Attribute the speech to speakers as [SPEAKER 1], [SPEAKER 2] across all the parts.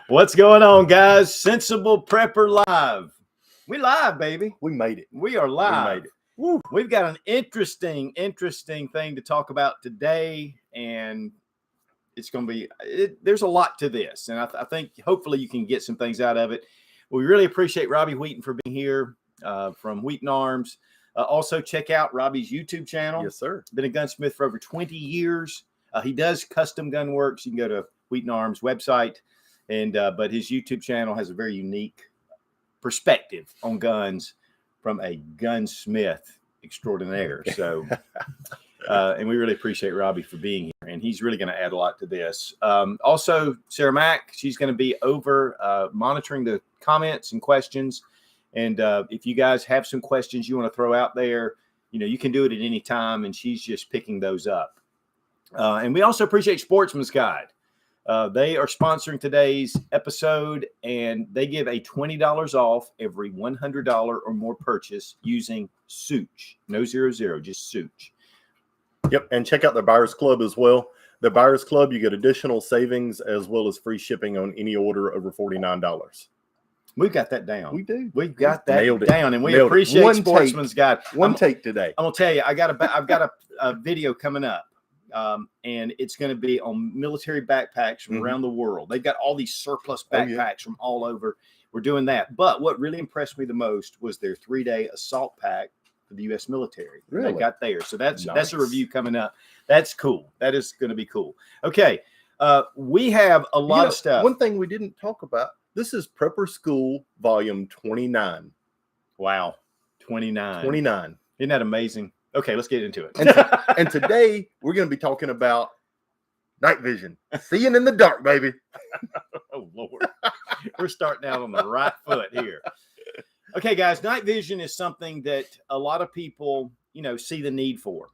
[SPEAKER 1] What's going on, guys? Sensible Prepper Live. We live, baby.
[SPEAKER 2] We made it.
[SPEAKER 1] We are live.
[SPEAKER 2] We made it. Woo.
[SPEAKER 1] We've got an interesting thing to talk about today, and it's going to be, there's a lot to this, and I think hopefully you can get some things out of it. We really appreciate Robbie Wheaton for being here from Wheaton Arms. Also, check out Robbie's YouTube channel.
[SPEAKER 2] Yes, sir.
[SPEAKER 1] Been a gunsmith for over 20 years. He does custom gun works. You can go to Wheaton Arms website, and but his YouTube channel has a very unique perspective on guns from a gunsmith extraordinaire. So, and we really appreciate Robbie for being here, and he's really going to add a lot to this. Also, Sarah Mack, she's going to be over monitoring the comments and questions. And if you guys have some questions you want to throw out there, you know, you can do it at any time, and she's just picking those up. And we also appreciate Sportsman's Guide. They are sponsoring today's episode, and they give a $20 off every $100 or more purchase using Sootch. No 00, just Sootch.
[SPEAKER 2] Yep, and check out the Buyers Club as well. The Buyers Club, you get additional savings as well as free shipping on any order over $49.
[SPEAKER 1] We've got that down.
[SPEAKER 2] We do.
[SPEAKER 1] We've got that
[SPEAKER 2] Nailed it.
[SPEAKER 1] down, and we
[SPEAKER 2] Nailed
[SPEAKER 1] appreciate
[SPEAKER 2] One
[SPEAKER 1] Sportsman's Guide.
[SPEAKER 2] One take today.
[SPEAKER 1] I'm gonna tell you, I've got a video coming up, and it's going to be on military backpacks from around the world. They've got all these surplus backpacks from all over. We're doing that. But what really impressed me the most was their 3-day assault pack for the U.S. military.
[SPEAKER 2] Really?
[SPEAKER 1] They got there. So that's a
[SPEAKER 2] Nice.
[SPEAKER 1] review coming up. That's cool. That is going to be cool. Okay. We have a lot of stuff.
[SPEAKER 2] One thing we didn't talk about, this is Prepper School Volume 29.
[SPEAKER 1] Wow. 29.
[SPEAKER 2] 29.
[SPEAKER 1] Isn't that amazing? Okay, let's get into it.
[SPEAKER 2] And today, we're going to be talking about night vision. Seeing in the dark, baby.
[SPEAKER 1] Oh, Lord. We're starting out on the right foot here. Okay, guys, night vision is something that a lot of people, you know, see the need for.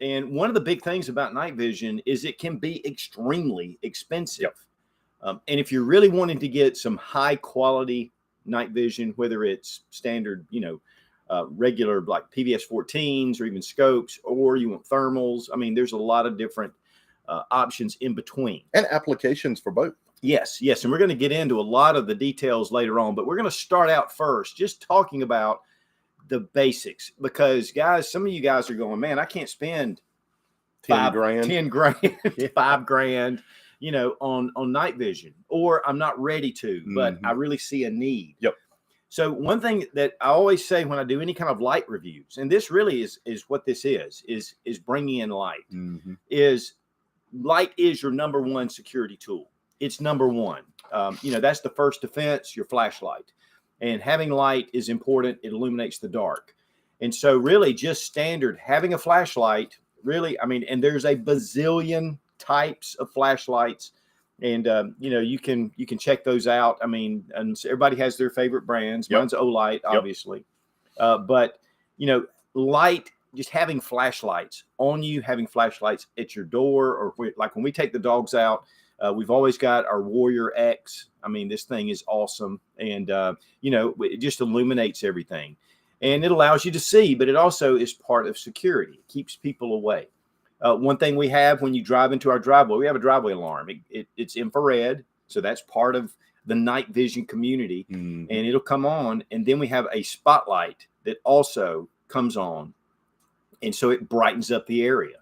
[SPEAKER 1] And one of the big things about night vision is it can be extremely expensive.
[SPEAKER 2] Yep.
[SPEAKER 1] And if you're really wanting to get some high quality night vision, whether it's standard, you know, regular like PVS 14s or even scopes, or you want thermals, I mean, there's a lot of different options in between.
[SPEAKER 2] And applications for both.
[SPEAKER 1] Yes. And we're going to get into a lot of the details later on, but we're going to start out first just talking about the basics, because guys, some of you guys are going, man, I can't spend 10 grand, $5,000, you know, on night vision, or I'm not ready to, but I really see a need.
[SPEAKER 2] Yep.
[SPEAKER 1] So one thing that I always say when I do any kind of light reviews, and this really is what this is bringing in light, is light is your number one security tool. It's number one. You know, that's the first defense, your flashlight. And having light is important. It illuminates the dark. And so really just standard having a flashlight, really, I mean, and there's a bazillion types of flashlights. And, you know, you can check those out. I mean, and everybody has their favorite brands.
[SPEAKER 2] Yep.
[SPEAKER 1] Mine's Olight, obviously. But, you know, light, just having flashlights on you, having flashlights at your door, or like when we take the dogs out, we've always got our Warrior X. I mean, this thing is awesome. And, you know, it just illuminates everything. And it allows you to see, but it also is part of security. It keeps people away. One thing we have when you drive into our driveway, we have a driveway alarm. It's infrared, so that's part of the night vision community, and it'll come on. And then we have a spotlight that also comes on, and so it brightens up the area.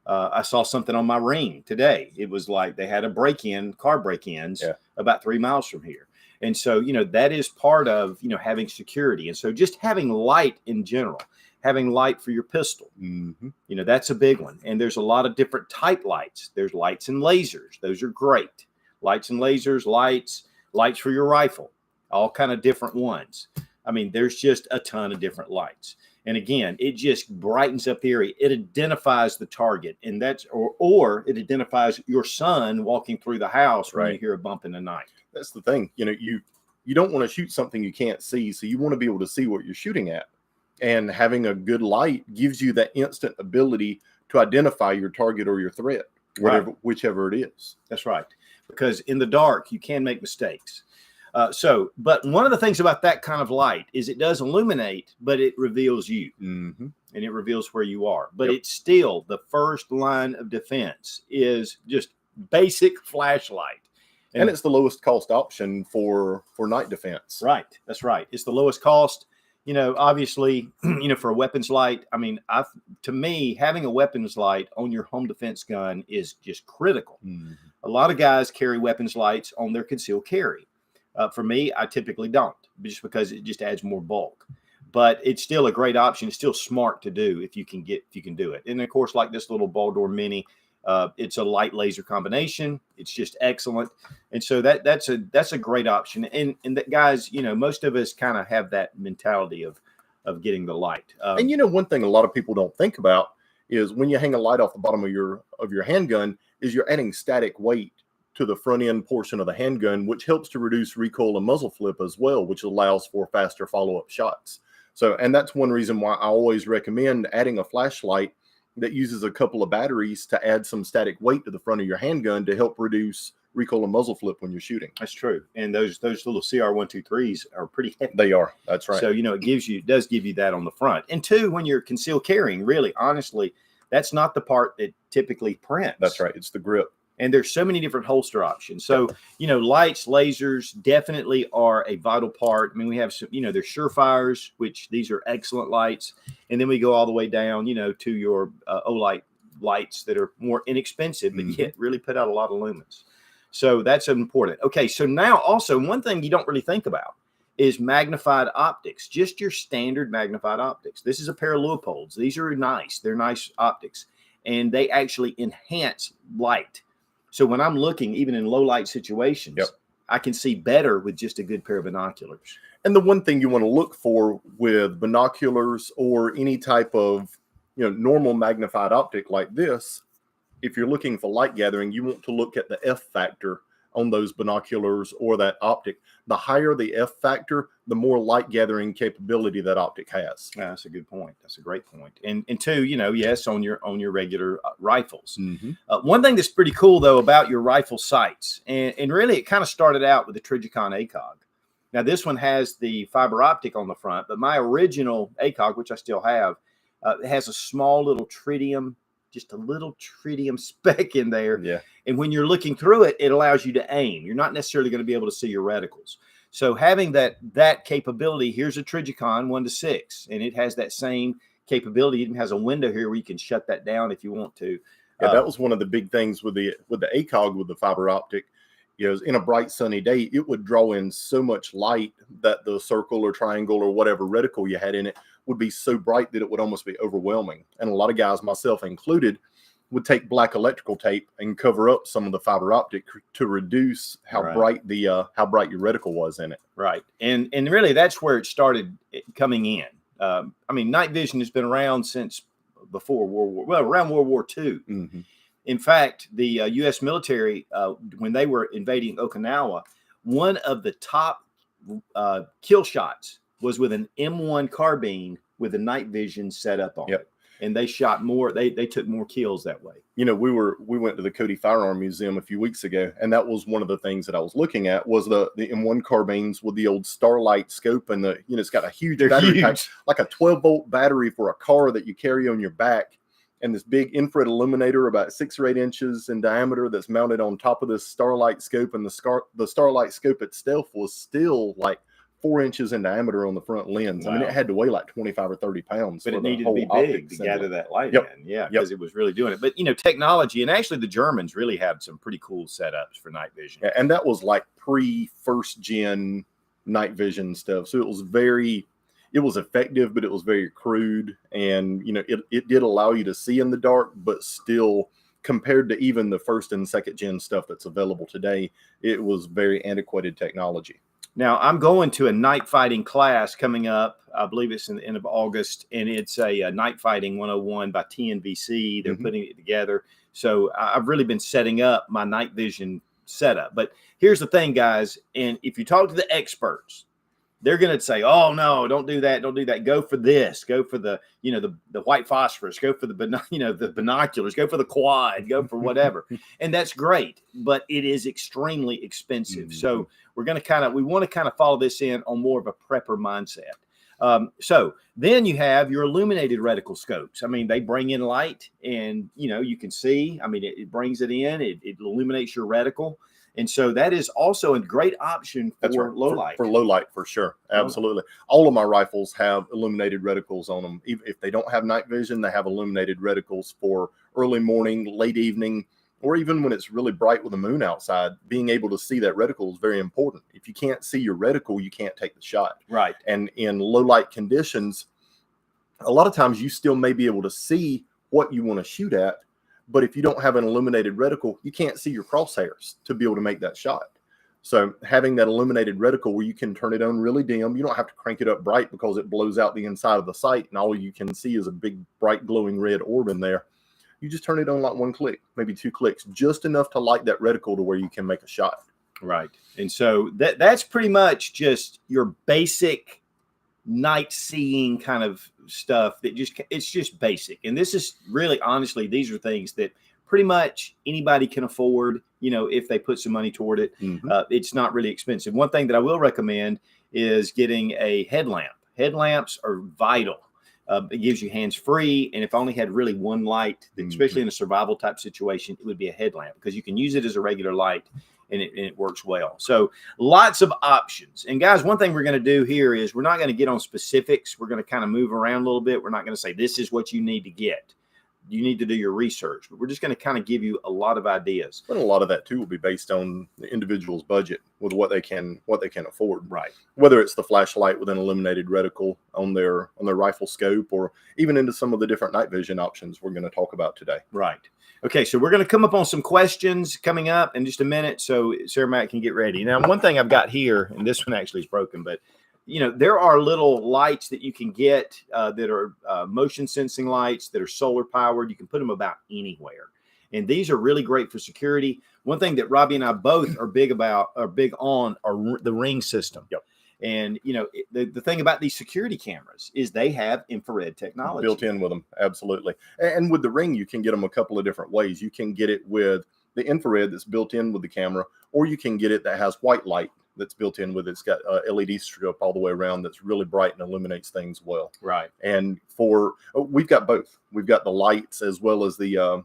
[SPEAKER 1] I saw something on my Ring today. It was like they had a car break-ins about 3 miles from here. And so, you know, that is part of, you know, having security. And so just having light in general, having light for your pistol, you know, that's a big one. And there's a lot of different type lights. There's lights and lasers. Those are great. Lights and lasers, lights for your rifle, all kind of different ones. I mean, there's just a ton of different lights. And again, it just brightens up the area. It identifies the target, and that's, or it identifies your son walking through the house when you hear a bump in the night.
[SPEAKER 2] That's the thing. You know, you don't want to shoot something you can't see. So you want to be able to see what you're shooting at. And having a good light gives you that instant ability to identify your target or your threat, whichever it is.
[SPEAKER 1] That's right. Because in the dark, you can make mistakes. But one of the things about that kind of light is it does illuminate, but it reveals you, and it reveals where you are. But it's still the first line of defense is just basic flashlight.
[SPEAKER 2] And it's the lowest cost option for night defense.
[SPEAKER 1] Right. That's right. It's the lowest cost. Obviously, for a weapons light, I mean, to me, having a weapons light on your home defense gun is just critical.
[SPEAKER 2] Mm-hmm.
[SPEAKER 1] A lot of guys carry weapons lights on their concealed carry. For me, I typically don't, just because it just adds more bulk. But it's still a great option. It's still smart to do if you can do it. And of course, like this little Baldor Mini, it's a light laser combination. It's just excellent. And so that's a great option. And that, guys, most of us kind of have that mentality of getting the light.
[SPEAKER 2] And one thing a lot of people don't think about is when you hang a light off the bottom of your handgun, is you're adding static weight to the front end portion of the handgun, which helps to reduce recoil and muzzle flip as well, which allows for faster follow-up shots. So, and that's one reason why I always recommend adding a flashlight that uses a couple of batteries to add some static weight to the front of your handgun to help reduce recoil and muzzle flip when you're shooting.
[SPEAKER 1] That's true. And those little CR123s are pretty heavy.
[SPEAKER 2] They are. That's right.
[SPEAKER 1] So, it does give you that on the front. And two, when you're concealed carrying, really, honestly, that's not the part that typically prints.
[SPEAKER 2] That's right. It's the grip.
[SPEAKER 1] And there's so many different holster options. So, lights, lasers definitely are a vital part. I mean, we have some, there's Surefires, which these are excellent lights. And then we go all the way down, to your Olight lights that are more inexpensive, but yet really put out a lot of lumens. So that's important. Okay. So now also one thing you don't really think about is magnified optics, just your standard magnified optics. This is a pair of Leopolds. These are nice. They're nice optics, and they actually enhance light. So when I'm looking, even in low light situations, I can see better with just a good pair of binoculars.
[SPEAKER 2] And the one thing you want to look for with binoculars or any type of, normal magnified optic like this, if you're looking for light gathering, you want to look at the F factor on those binoculars or that optic. The higher the F factor, the more light gathering capability that optic has.
[SPEAKER 1] Yeah, that's a good point. That's a great point. And two, yes, on your regular rifles.
[SPEAKER 2] Mm-hmm.
[SPEAKER 1] One thing that's pretty cool though about your rifle sights, and really it kind of started out with the Trijicon Acog. Now this one has the fiber optic on the front, but my original Acog, which I still have, has a small little tritium, just a little tritium speck in there.
[SPEAKER 2] Yeah.
[SPEAKER 1] And when you're looking through it, it allows you to aim. You're not necessarily going to be able to see your reticles. So having that capability, here's a Trijicon 1-6, and it has that same capability. It even has a window here where you can shut that down if you want to.
[SPEAKER 2] Yeah, that was one of the big things with the Acog with the fiber optic. In a bright sunny day, it would draw in so much light that the circle or triangle or whatever reticle you had in it would be so bright that it would almost be overwhelming. And a lot of guys, myself included, would take black electrical tape and cover up some of the fiber optic to reduce how bright your reticle was in it.
[SPEAKER 1] Right. And really that's where it started coming in. I mean, night vision has been around since before around World War II.
[SPEAKER 2] Mm-hmm.
[SPEAKER 1] In fact, the U.S. military, when they were invading Okinawa, one of the top kill shots was with an M1 carbine with a night vision set up on it. And they shot more. They took more kills that way.
[SPEAKER 2] We went to the Cody Firearm Museum a few weeks ago, and that was one of the things that I was looking at was the M1 carbines with the old Starlight scope, and it's got a huge battery pack, like a 12-volt battery for a car that you carry on your back, and this big infrared illuminator about 6 or 8 inches in diameter that's mounted on top of this Starlight scope, and the Starlight scope itself was still like 4 inches in diameter on the front lens. Wow. I mean, it had to weigh like 25 or 30 pounds.
[SPEAKER 1] But it needed to be big to gather that light in. Yeah, because it was really doing it. But, technology, and actually the Germans really have some pretty cool setups for night vision.
[SPEAKER 2] Yeah, and that was like pre-first gen night vision stuff. So it was effective, but it was very crude. And, it did allow you to see in the dark, but still, compared to even the first and second gen stuff that's available today, it was very antiquated technology.
[SPEAKER 1] Now, I'm going to a night fighting class coming up. I believe it's in the end of August, and it's a night fighting 101 by TNVC. They're putting it together. So I've really been setting up my night vision setup. But here's the thing, guys. And if you talk to the experts, they're going to say, oh, no, don't do that. Don't do that. Go for this. Go for the white phosphorus. Go for the binoculars. Go for the quad. Go for whatever. And that's great, but it is extremely expensive. So we want to kind of follow this in on more of a prepper mindset. So then you have your illuminated reticle scopes. I mean, they bring in light and, you can see, I mean, it brings it in, it illuminates your reticle. And so that is also a great option for low light.
[SPEAKER 2] For low light, for sure. Absolutely. All of my rifles have illuminated reticles on them. If they don't have night vision, they have illuminated reticles for early morning, late evening, or even when it's really bright with the moon outside. Being able to see that reticle is very important. If you can't see your reticle, you can't take the shot.
[SPEAKER 1] Right.
[SPEAKER 2] And in low light conditions, a lot of times you still may be able to see what you want to shoot at, but if you don't have an illuminated reticle, you can't see your crosshairs to be able to make that shot. So having that illuminated reticle where you can turn it on really dim, you don't have to crank it up bright because it blows out the inside of the sight and all you can see is a big bright glowing red orb in there. You just turn it on like one click, maybe 2 clicks, just enough to light that reticle to where you can make a shot.
[SPEAKER 1] Right. And so that's pretty much just your basic night seeing kind of stuff it's just basic. And this is really, honestly, these are things that pretty much anybody can afford, if they put some money toward it. It's not really expensive. One thing that I will recommend is getting a headlamp. Headlamps are vital. It gives you hands-free, and if I only had really one light, especially in a survival type situation, it would be a headlamp because you can use it as a regular light, and it works well. So lots of options. And guys, one thing we're going to do here is we're not going to get on specifics. We're going to kind of move around a little bit. We're not going to say this is what you need to get. You need to do your research, but we're just going to kind of give you a lot of ideas.
[SPEAKER 2] But a lot of that too will be based on the individual's budget with what they can afford.
[SPEAKER 1] Right.
[SPEAKER 2] Whether it's the flashlight with an illuminated reticle on their rifle scope, or even into some of the different night vision options we're going to talk about today.
[SPEAKER 1] Right. Okay, so we're going to come up on some questions coming up in just a minute, so Sarah Matt can get ready. Now, one thing I've got here, and this one actually is broken, but there are little lights that you can get that are motion sensing lights that are solar powered. You can put them about anywhere. And these are really great for security. One thing that Robbie and I both are big on are the ring system.
[SPEAKER 2] Yep.
[SPEAKER 1] And, the thing about these security cameras is they have infrared technology
[SPEAKER 2] built in with them. Absolutely. And with the ring, you can get them a couple of different ways. You can get it with the infrared that's built in with the camera, or you can get it that has white light that's built in with it. It's got a LED strip all the way around that's really bright and illuminates things well.
[SPEAKER 1] Right.
[SPEAKER 2] And we've got both. We've got the lights as well as the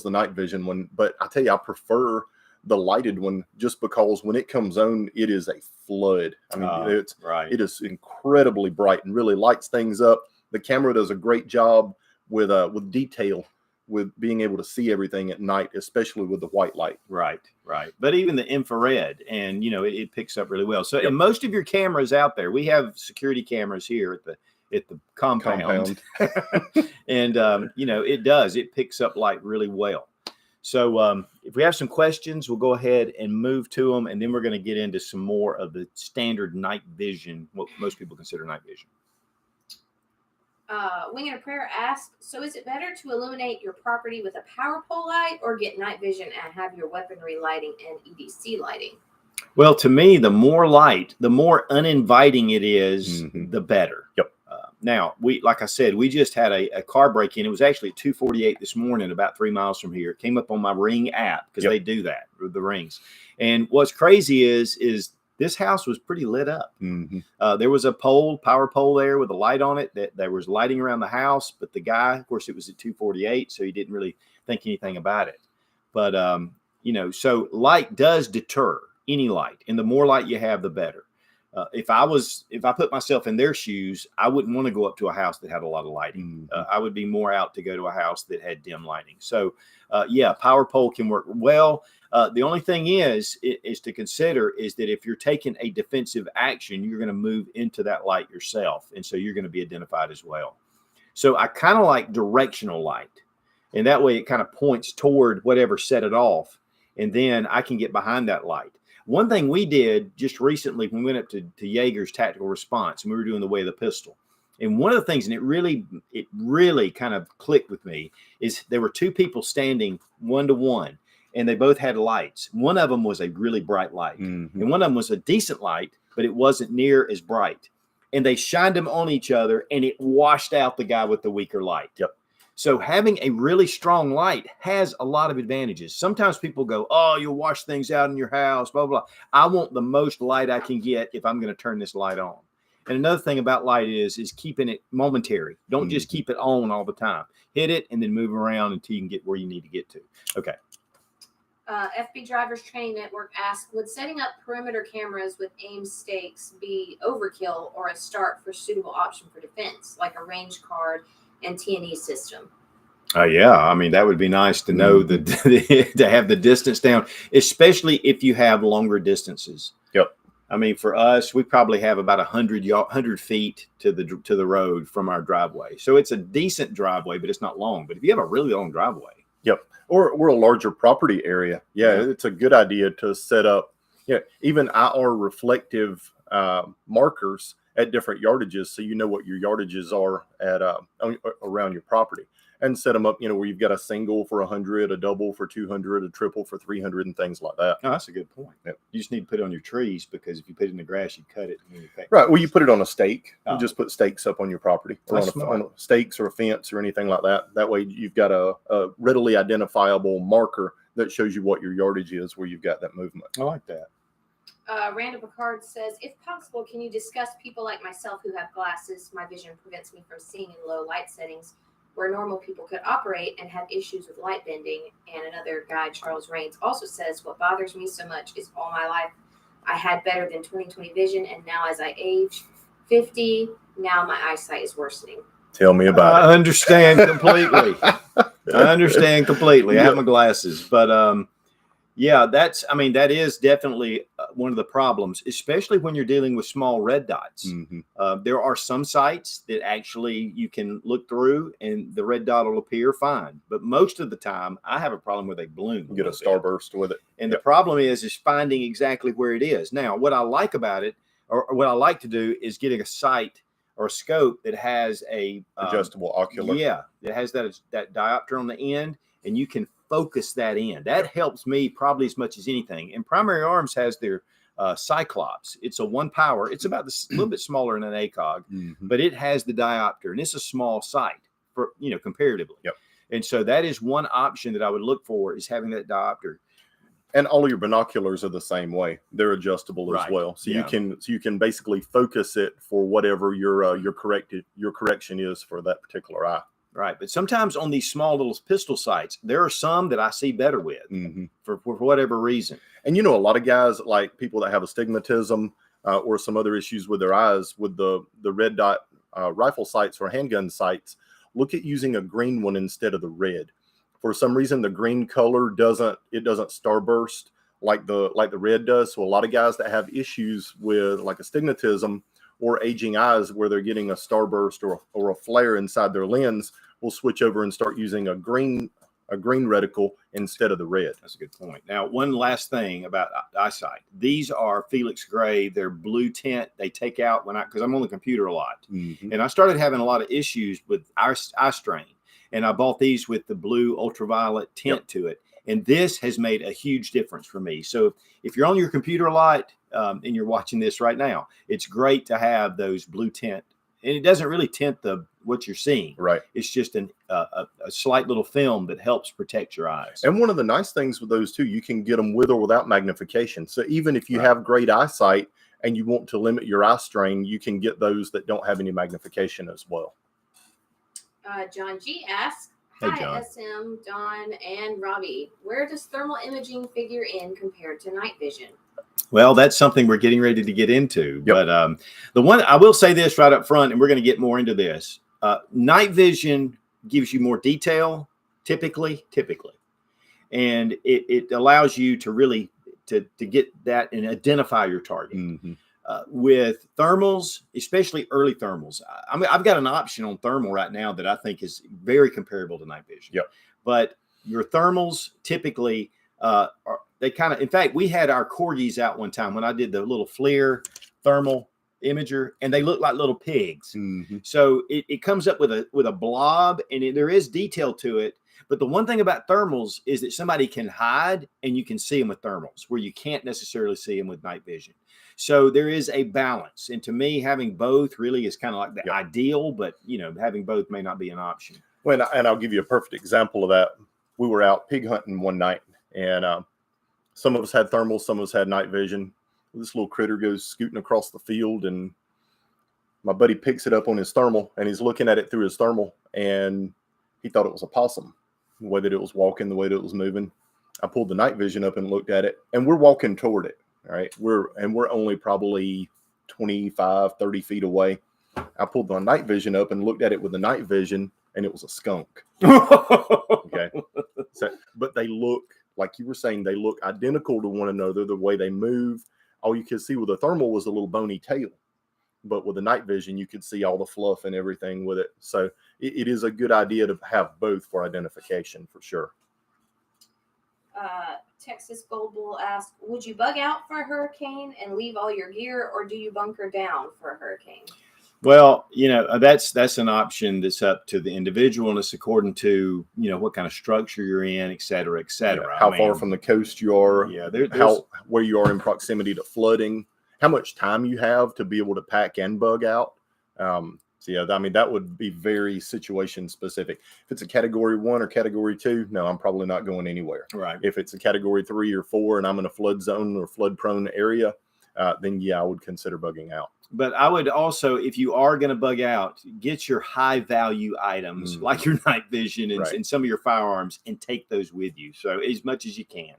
[SPEAKER 2] night vision one. But I tell you, I prefer the lighted one just because when it comes on, it is a flood. I mean, it is incredibly bright and really lights things up. The camera does a great job with detail, with being able to see everything at night, especially with the white light.
[SPEAKER 1] Right. But even the infrared, and it picks up really well. So in most of your cameras out there, we have security cameras here at the compound. And it picks up light really well. So if we have some questions, we'll go ahead and move to them, and then we're going to get into some more of the standard night vision, what most people consider night vision.
[SPEAKER 3] Wing and a Prayer asks, so is it better to illuminate your property with a power pole light or get night vision and have your weaponry lighting and EDC lighting?
[SPEAKER 1] Well, to me, the more light, the more uninviting it is, the better.
[SPEAKER 2] Yep.
[SPEAKER 1] Now, like I said, we just had a car break-in. It was actually at 2:48 this morning, about 3 miles from here. It came up on my Ring app because they do that with the rings. And what's crazy is this house was pretty lit up. There was a power pole there with a light on it that there was lighting around the house. But the guy, of course, it was at 2:48, so he didn't really think anything about it. But, so light does deter, any light. And the more light you have, the better. If I put myself in their shoes, I wouldn't want to go up to a house that had a lot of lighting. I would be more out to go to a house that had dim lighting. So, power pole can work well. The only thing is to consider is that if you're taking a defensive action, you're going to move into that light yourself. And so you're going to be identified as well. So I kind of like directional light. And that way it kind of points toward whatever set it off. And then I can get behind that light. One thing we did just recently when we went up to Jaeger's tactical response, and we were doing the way of the pistol. And one of the things, and it really kind of clicked with me, is there were two people standing 1-to-1, and they both had lights. One of them was a really bright light, and one of them was a decent light, but it wasn't near as bright. And they shined them on each other, and it washed out the guy with the weaker light.
[SPEAKER 2] Yep.
[SPEAKER 1] So having a really strong light has a lot of advantages. Sometimes people go, oh, you'll wash things out in your house, blah, blah. I want the most light I can get if I'm going to turn this light on. And another thing about light is keeping it momentary. Don't just keep it on all the time. Hit it and then move around until you can get where you need to get to. Okay.
[SPEAKER 3] FB Drivers Training Network asked, would setting up perimeter cameras with aim stakes be overkill or a start for suitable option for defense, like a range card and T&E system?
[SPEAKER 1] Yeah, I mean, that would be nice to know that to have the distance down, especially if you have longer distances.
[SPEAKER 2] Yep.
[SPEAKER 1] I mean, for us, we probably have about 100 feet to the road from our driveway. So it's a decent driveway, but it's not long. But if you have a really long driveway.
[SPEAKER 2] Yep. Or a larger property area. Yeah, it's a good idea to set up, even IR reflective markers at different yardages, so you know what your yardages are at around your property, and set them up, where you've got a single for 100, a double for 200, a triple for 300, and things like that.
[SPEAKER 1] Oh, that's a good point. Yep. You just need to put it on your trees, because if you put it in the grass, you cut it. And
[SPEAKER 2] right. Well, you put it on a stake. You just put stakes up on your property, or on stakes or a fence or anything like that. That way, you've got a readily identifiable marker that shows you what your yardage is where you've got that movement.
[SPEAKER 1] I like that.
[SPEAKER 3] Randall Picard says, if possible, can you discuss people like myself who have glasses? My vision prevents me from seeing in low light settings where normal people could operate and have issues with light bending. And another guy, Charles Rains, also says, what bothers me so much is all my life I had better than 20/20 vision, and now as I age 50, now my eyesight is worsening.
[SPEAKER 2] Tell me about it.
[SPEAKER 1] I understand completely. I have my glasses, but yeah, that is definitely one of the problems, especially when you're dealing with small red dots. There are some sites that actually you can look through and the red dot will appear fine. But most of the time, I have a problem where they bloom.
[SPEAKER 2] You get a starburst with it.
[SPEAKER 1] And the problem is finding exactly where it is. Now, what I like about it, or what I like to do, is getting a sight or a scope that has a
[SPEAKER 2] adjustable ocular.
[SPEAKER 1] Yeah, it has that diopter on the end, and you can focus that in. That helps me probably as much as anything. And Primary Arms has their Cyclops. It's a 1 power. It's about a little bit smaller than an ACOG, but it has the diopter, and it's a small sight for comparatively.
[SPEAKER 2] Yep.
[SPEAKER 1] And so that is one option that I would look for, is having that diopter.
[SPEAKER 2] And all of your binoculars are the same way. They're adjustable as well. So you can basically focus it for whatever your correction is for that particular eye.
[SPEAKER 1] Right. But sometimes on these small little pistol sights, there are some that I see better with for whatever reason.
[SPEAKER 2] And a lot of guys, like people that have astigmatism or some other issues with their eyes, with the red dot rifle sights or handgun sights, look at using a green one instead of the red. For some reason, the green color doesn't starburst like the red does. So a lot of guys that have issues with like astigmatism or aging eyes, where they're getting a starburst or a flare inside their lens, will switch over and start using a green reticle instead of the red.
[SPEAKER 1] That's a good point. Now, one last thing about eyesight. These are Felix Gray. They're blue tint. They take out because I'm on the computer a lot. And I started having a lot of issues with eye strain. And I bought these with the blue ultraviolet tint to it. And this has made a huge difference for me. So if you're on your computer a lot and you're watching this right now, it's great to have those blue tint. And it doesn't really tint what you're seeing. Right. It's just a slight little film that helps protect your eyes.
[SPEAKER 2] And one of the nice things with those too, you can get them with or without magnification. So even if you have great eyesight and you want to limit your eye strain, you can get those that don't have any magnification as well.
[SPEAKER 3] John G asks, hi, SM, Don, and Robbie. Where does thermal imaging figure in compared to night vision?
[SPEAKER 1] Well, that's something we're getting ready to get into. But the one I will say this right up front, and we're going to get more into this. Night vision gives you more detail, typically, and it allows you to really to get that and identify your target. With thermals, especially early thermals, I've got an option on thermal right now that I think is very comparable to night vision. But your thermals typically they kind of, in fact, we had our corgis out one time when I did the little FLIR thermal imager, and they look like little pigs. So it comes up with a blob, and there is detail to it. But the one thing about thermals is that somebody can hide, and you can see them with thermals where you can't necessarily see them with night vision. So there is a balance. And to me, having both really is kind of like the ideal, but having both may not be an option.
[SPEAKER 2] Well, and I'll give you a perfect example of that. We were out pig hunting one night, and some of us had thermals, some of us had night vision. This little critter goes scooting across the field, and My buddy picks it up on his thermal, and he's looking at it through his thermal, and he thought it was a possum, the way that it was walking, the way that it was moving. I pulled the night vision up and looked at it, and we're walking toward it. All right. We're only probably 25, 30 feet away. I pulled the night vision up and looked at it with the night vision, and it was a skunk. Okay. So, but they look, like you were saying, they look identical to one another, the way they move. All you could see with the thermal was a little bony tail. But with the night vision, you could see all the fluff and everything with it. So it is a good idea to have both for identification, for sure.
[SPEAKER 3] Texas Gold Bull asked, would you bug out for a hurricane and leave all your gear, or do you bunker down for a hurricane?
[SPEAKER 1] Well, that's an option that's up to the individual, and it's according to, what kind of structure you're in, et cetera, et cetera.
[SPEAKER 2] Yeah, how far from the coast you are, where you are in proximity to flooding, how much time you have to be able to pack and bug out. That would be very situation specific. If it's a category 1 or category 2, no, I'm probably not going anywhere.
[SPEAKER 1] Right.
[SPEAKER 2] If it's a category 3 or 4 and I'm in a flood zone or flood prone area, then I would consider bugging out.
[SPEAKER 1] But I would also, if you are going to bug out, get your high value items like your night vision and some of your firearms, and take those with you. So as much as you can.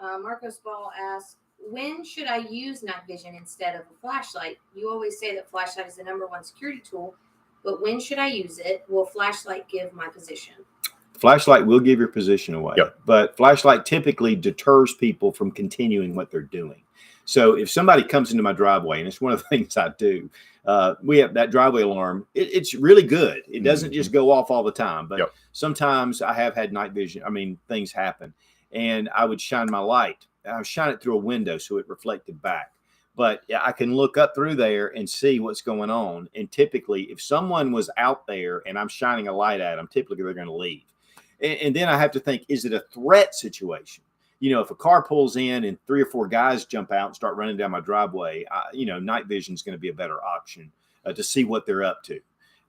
[SPEAKER 3] Marcos Ball asks, when should I use night vision instead of a flashlight? You always say that flashlight is the #1 security tool, but when should I use it? Will flashlight give my position?
[SPEAKER 1] Flashlight will give your position away,
[SPEAKER 2] yep.
[SPEAKER 1] But flashlight typically deters people from continuing what they're doing. So if somebody comes into my driveway, and it's one of the things I do, we have that driveway alarm. It's really good. It doesn't just go off all the time, but sometimes I have had night vision. Things happen, and I would shine my light. I would shine it through a window so it reflected back. But I can look up through there and see what's going on. And typically, if someone was out there and I'm shining a light at them, typically they're going to leave. And then I have to think, is it a threat situation? If a car pulls in and 3 or 4 guys jump out and start running down my driveway, night vision is going to be a better option to see what they're up to.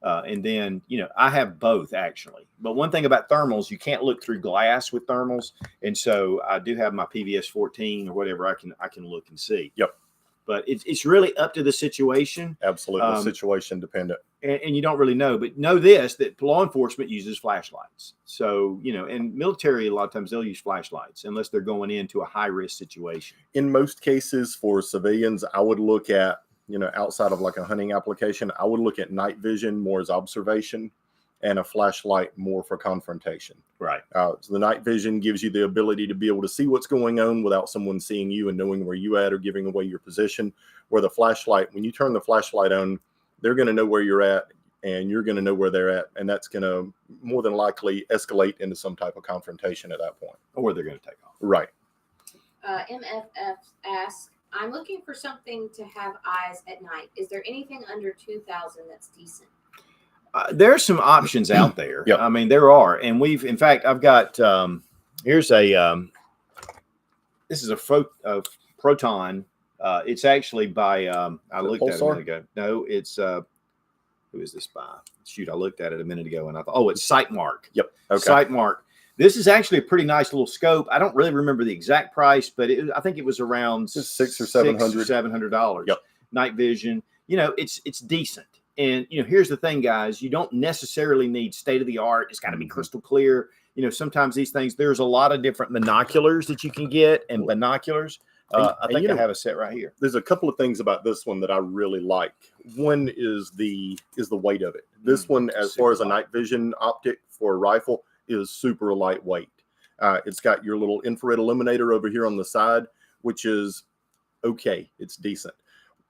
[SPEAKER 1] And then, I have both actually. But one thing about thermals, you can't look through glass with thermals. And so I do have my PVS 14 or whatever I can look and see.
[SPEAKER 2] Yep.
[SPEAKER 1] But it's really up to the situation.
[SPEAKER 2] Absolutely. Situation dependent.
[SPEAKER 1] And you don't really know, but know this, that law enforcement uses flashlights. So, and military, a lot of times they'll use flashlights unless they're going into a high risk situation.
[SPEAKER 2] In most cases for civilians, I would look at, outside of like a hunting application, I would look at night vision more as observation and a flashlight more for confrontation.
[SPEAKER 1] Right.
[SPEAKER 2] So the night vision gives you the ability to be able to see what's going on without someone seeing you and knowing where you at or giving away your position. Where the flashlight, when you turn the flashlight on, they're going to know where you're at and you're going to know where they're at. And that's going to more than likely escalate into some type of confrontation at that point.
[SPEAKER 1] Or they're going to take off.
[SPEAKER 2] Right.
[SPEAKER 3] MFF asks, I'm looking for something to have eyes at night. Is there anything under 2,000 that's decent?
[SPEAKER 1] There are some options out there.
[SPEAKER 2] Yep.
[SPEAKER 1] There are. And in fact, I've got, here's this is a Proton. It's actually by, I looked at it a minute ago. No, it's, who is this by? Shoot, I looked at it a minute ago and I thought, it's Sightmark.
[SPEAKER 2] Yep. Okay.
[SPEAKER 1] Sightmark. This is actually a pretty nice little scope. I don't really remember the exact price, but I think it was around
[SPEAKER 2] $600 or
[SPEAKER 1] $700.
[SPEAKER 2] Yep.
[SPEAKER 1] Night vision. It's decent. And, here's the thing, guys, you don't necessarily need state of the art. It's got to be crystal clear. Sometimes these things, there's a lot of different monoculars that you can get and binoculars. I think I have a set right here.
[SPEAKER 2] There's a couple of things about this one that I really like. One is the weight of it. This one, as far as a night vision optic for a rifle, is super lightweight. It's got your little infrared illuminator over here on the side, which is okay. It's decent.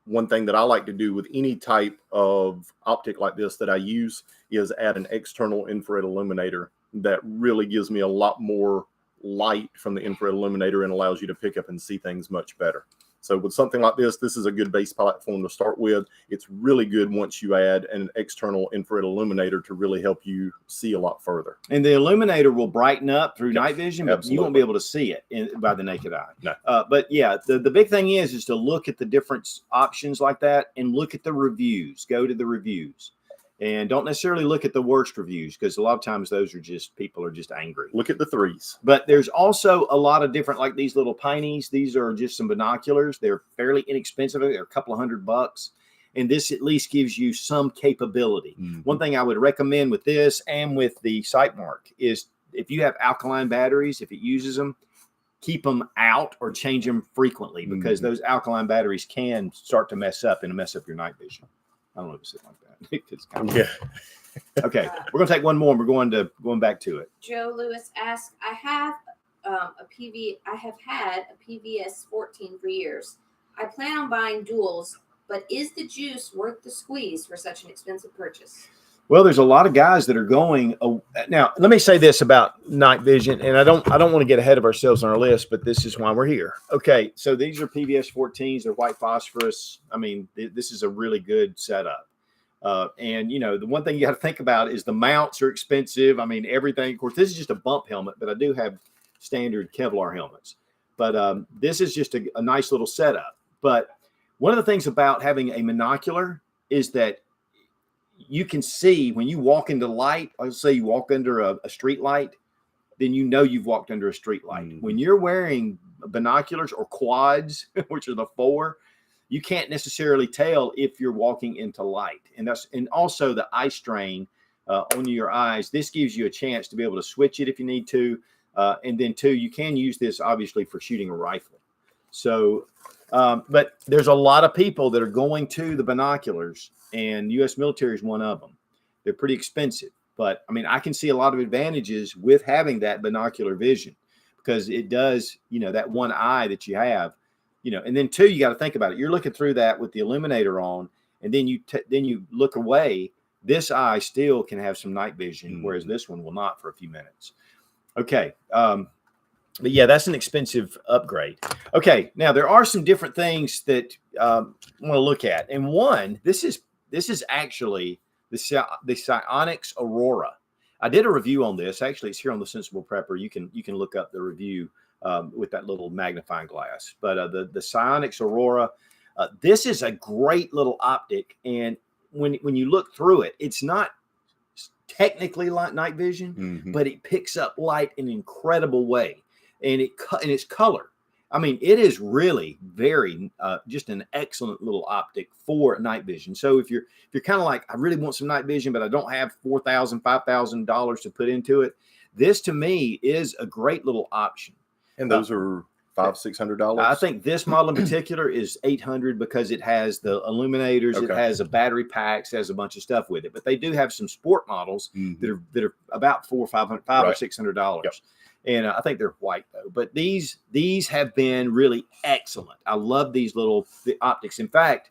[SPEAKER 2] One thing that I like to do with any type of optic like this that I use is add an external infrared illuminator that really gives me a lot more light from the infrared illuminator and allows you to pick up and see things much better. So with something like this is a good base platform to start with. It's really good once you add an external infrared illuminator to really help you see a lot further.
[SPEAKER 1] And the illuminator will brighten up through night vision, but you won't be able to see it by the naked eye.
[SPEAKER 2] No.
[SPEAKER 1] But yeah, the big thing is to look at the different options like that and look at the reviews. Go to the reviews. And don't necessarily look at the worst reviews, because a lot of times those are just, people are just angry.
[SPEAKER 2] Look at the 3s.
[SPEAKER 1] But there's also a lot of different, like these little Pineys. These are just some binoculars. They're fairly inexpensive. They're a couple of $100. And this at least gives you some capability. One thing I would recommend with this and with the Sight Mark is if you have alkaline batteries, if it uses them, keep them out or change them frequently, because those alkaline batteries can start to mess up and mess up your night vision. I don't know if it's like that. It's kind of Okay, we're gonna take one more and we're going back to it.
[SPEAKER 3] Joe Lewis asks, I have had a PVS 14 for years. I plan on buying duals, but is the juice worth the squeeze for such an expensive purchase?
[SPEAKER 1] Well, there's a lot of guys that are going. Now, let me say this about night vision, and I don't want to get ahead of ourselves on our list, but this is why we're here. Okay, so these are PVS 14s. They're white phosphorus. I mean, this is a really good setup. And, you know, the one thing you got to think about is the mounts are expensive. I mean, everything. Of course, this is just a bump helmet, but I do have standard Kevlar helmets. But this is just a nice little setup. But one of the things about having a monocular is that you can see when you walk into light. Let's say you walk under a street light, then you know you've walked under a street light. When you're wearing binoculars or quads, which are the 4, you can't necessarily tell if you're walking into light. And also the eye strain on your eyes. This gives you a chance to be able to switch it if you need to. And then 2, you can use this obviously for shooting a rifle. So, but there's a lot of people that are going to the binoculars, and U.S. military is one of them. They're pretty expensive, but I mean, I can see a lot of advantages with having that binocular vision, because it does, you know, that one eye that you have, you know, and then 2, you got to think about it. You're looking through that with the Illuminator on, and then you look away. This eye still can have some night vision, whereas this one will not for a few minutes. Okay. But yeah, that's an expensive upgrade. Okay. Now there are some different things that I want to look at. And one, this is actually the Psionics Aurora. I did a review on this. Actually, it's here on the Sensible Prepper. You can look up the review with that little magnifying glass. But the Psionics Aurora, this is a great little optic. And when you look through it, it's not technically like night vision, but it picks up light in an incredible way. And its color. I mean, it is really very just an excellent little optic for night vision. So if you're kind of like, I really want some night vision, but I don't have $4,000, $5,000 to put into it, this to me is a great little option.
[SPEAKER 2] And those are $500-$600.
[SPEAKER 1] I think this model in particular is $800 because it has the illuminators, it has a battery packs, it has a bunch of stuff with it. But they do have some sport models that are about $400 or $500 or $600. Yep. And I think they're white though. But these have been really excellent. I love the optics. In fact,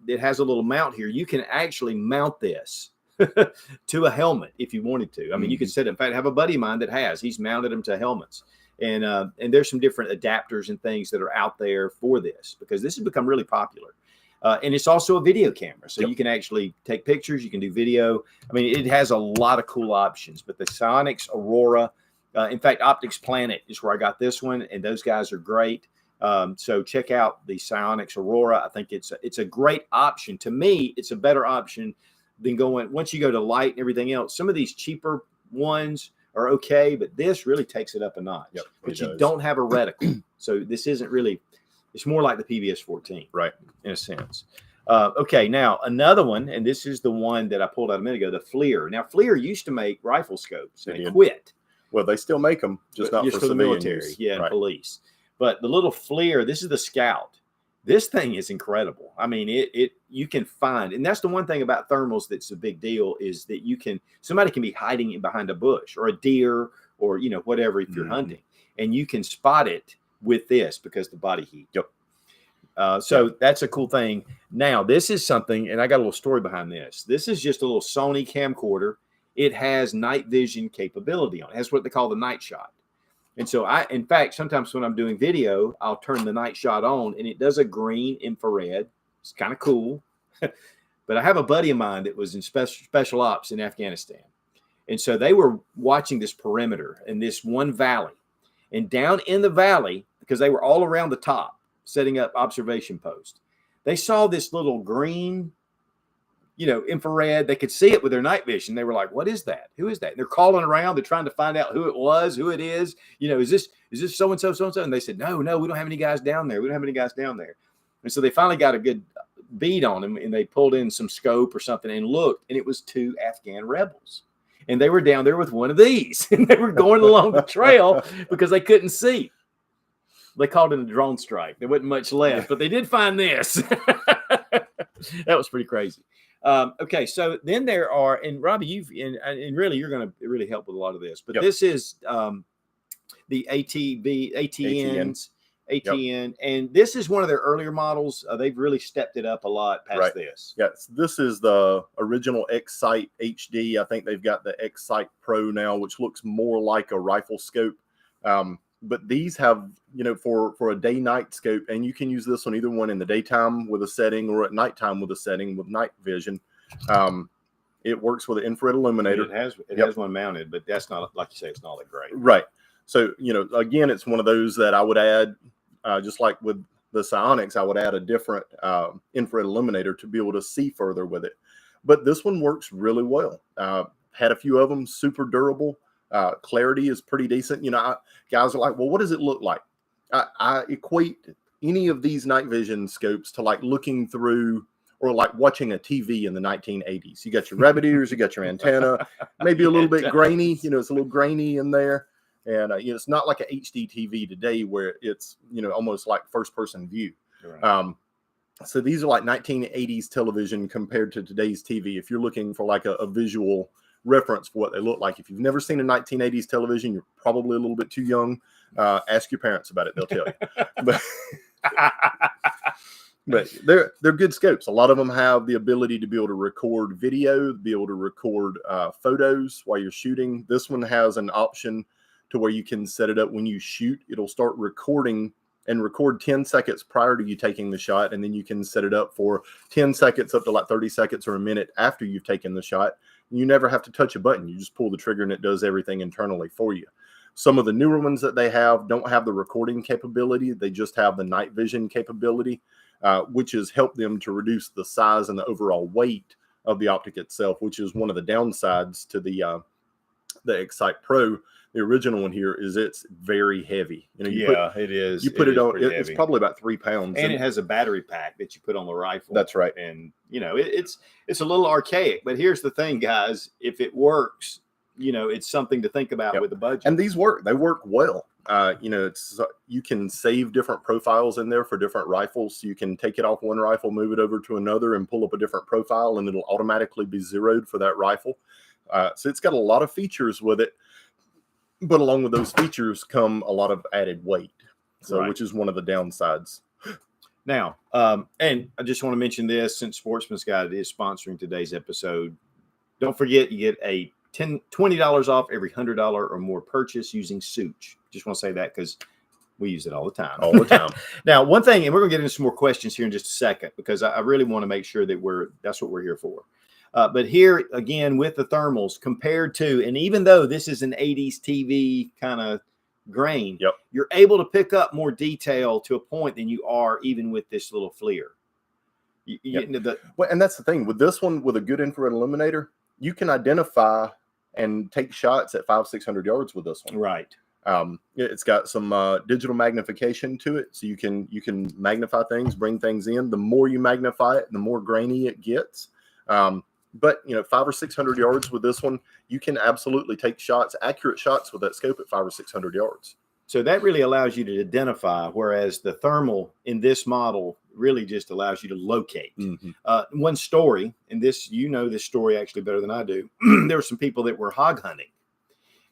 [SPEAKER 1] it has a little mount here. You can actually mount this to a helmet if you wanted to. I mean, you could set it. In fact, I have a buddy of mine that he's mounted them to helmets. And there's some different adapters and things that are out there for this, because this has become really popular. And it's also a video camera. So you can actually take pictures. You can do video. I mean, it has a lot of cool options. But the Psionics Aurora, in fact, Optics Planet is where I got this one, and those guys are great. So check out the Psionics Aurora. I think it's a great option. To me, it's a better option than once you go to light and everything else. Some of these cheaper ones are okay, but this really takes it up a notch.
[SPEAKER 2] Yep,
[SPEAKER 1] but you don't have a reticle. So this isn't really, it's more like the PVS 14,
[SPEAKER 2] right,
[SPEAKER 1] in a sense. Okay, now another one, and this is the one that I pulled out a minute ago, the FLIR. Now, FLIR used to make rifle scopes, and it quit.
[SPEAKER 2] Well, they still make them, just not for
[SPEAKER 1] the military, and police. But the little FLIR, this is the Scout. This thing is incredible. I mean, you can find, and that's the one thing about thermals that's a big deal, is that somebody can be hiding it behind a bush or a deer or, you know, whatever, if you're hunting, and you can spot it with this because the body heat.
[SPEAKER 2] Yep.
[SPEAKER 1] So that's a cool thing. Now, this is something, and I got a little story behind this. This is just a little Sony camcorder. It has night vision capability on it. That's what they call the night shot. And so in fact, sometimes when I'm doing video, I'll turn the night shot on, and it does a green infrared. It's kind of cool. But I have a buddy of mine that was in special ops in Afghanistan. And so they were watching this perimeter in this one valley. And down in the valley, because they were all around the top, setting up observation posts, they saw this little green, you know, infrared. They could see it with their night vision. They were like, what is that? Who is that? And they're calling around. They're trying to find out who it was, who it is. You know, is this so-and-so, so-and-so? And they said, no, we don't have any guys down there. We don't have any guys down there. And so they finally got a good bead on them, and they pulled in some scope or something and looked, and it was 2 Afghan rebels. And they were down there with one of these, and they were going along the trail because they couldn't see. They called it a drone strike. There wasn't much left, but they did find this. That was pretty crazy. Okay, so then there are, and Robbie, and really, you're going to really help with a lot of this, but this is the ATNs. ATN, and this is one of their earlier models. They've really stepped it up a lot past this.
[SPEAKER 2] Yes, this is the original X-Sight HD. I think they've got the X-Sight Pro now, which looks more like a rifle scope. But these have, for a day-night scope, and you can use this on either one in the daytime with a setting or at nighttime with a setting with night vision. It works with an infrared illuminator.
[SPEAKER 1] It has one mounted, but that's not, like you say, it's not that great.
[SPEAKER 2] Right. So, again, it's one of those that I would add, just like with the Psionics, I would add a different infrared illuminator to be able to see further with it. But this one works really well. Had a few of them, super durable. Clarity is pretty decent. Guys are like, well, what does it look like? I equate any of these night vision scopes to like looking through or like watching a TV in the 1980s. You got your rabbit ears, you got your antenna, maybe a little bit grainy. It's a little grainy in there. And it's not like an HD TV today where it's, almost like first person view. Right. So these are like 1980s television compared to today's TV. If you're looking for like a visual reference for what they look like, if you've never seen a 1980s television, you're probably a little bit too young. Ask your parents about it; they'll tell you. But they're good scopes. A lot of them have the ability to be able to record video, be able to record photos while you're shooting. This one has an option to where you can set it up when you shoot. It'll start recording and record 10 seconds prior to you taking the shot, and then you can set it up for 10 seconds up to like 30 seconds or a minute after you've taken the shot. You never have to touch a button. You just pull the trigger and it does everything internally for you. Some of the newer ones that they have don't have the recording capability. They just have the night vision capability, which has helped them to reduce the size and the overall weight of the optic itself, which is one of the downsides to the X-Sight Pro. The original one here is it's very heavy.
[SPEAKER 1] It is.
[SPEAKER 2] You put it on. It's probably about 3 pounds,
[SPEAKER 1] and it has a battery pack that you put on the rifle.
[SPEAKER 2] That's right.
[SPEAKER 1] And it's a little archaic, but here's the thing, guys. If it works, it's something to think about with the budget.
[SPEAKER 2] And these work. They work well. You can save different profiles in there for different rifles. You can take it off one rifle, move it over to another, and pull up a different profile, and it'll automatically be zeroed for that rifle. So it's got a lot of features with it. But along with those features come a lot of added weight, which is one of the downsides.
[SPEAKER 1] Now, and I just want to mention this, since Sportsman's Guide is sponsoring today's episode, don't forget you get a $20 off every $100 or more purchase using Sootch. Just want to say that because we use it all the time.
[SPEAKER 2] All the time.
[SPEAKER 1] Now, one thing, and we're going to get into some more questions here in just a second, because I really want to make sure that that's what we're here for. But here again with the thermals compared to, and even though this is an 80s TV kind of grain, you're able to pick up more detail to a point than you are even with this little FLIR.
[SPEAKER 2] And that's the thing with this one, with a good infrared illuminator, you can identify and take shots at 500-600 yards with this one.
[SPEAKER 1] Right.
[SPEAKER 2] It's got some digital magnification to it, so you can magnify things, bring things in. The more you magnify it, the more grainy it gets. But 500 or 600 yards with this one, you can absolutely take accurate shots with that scope at 500 or 600 yards.
[SPEAKER 1] So that really allows you to identify, whereas the thermal in this model really just allows you to locate. Mm-hmm. One story, and this, this story actually better than I do. There were some people that were hog hunting,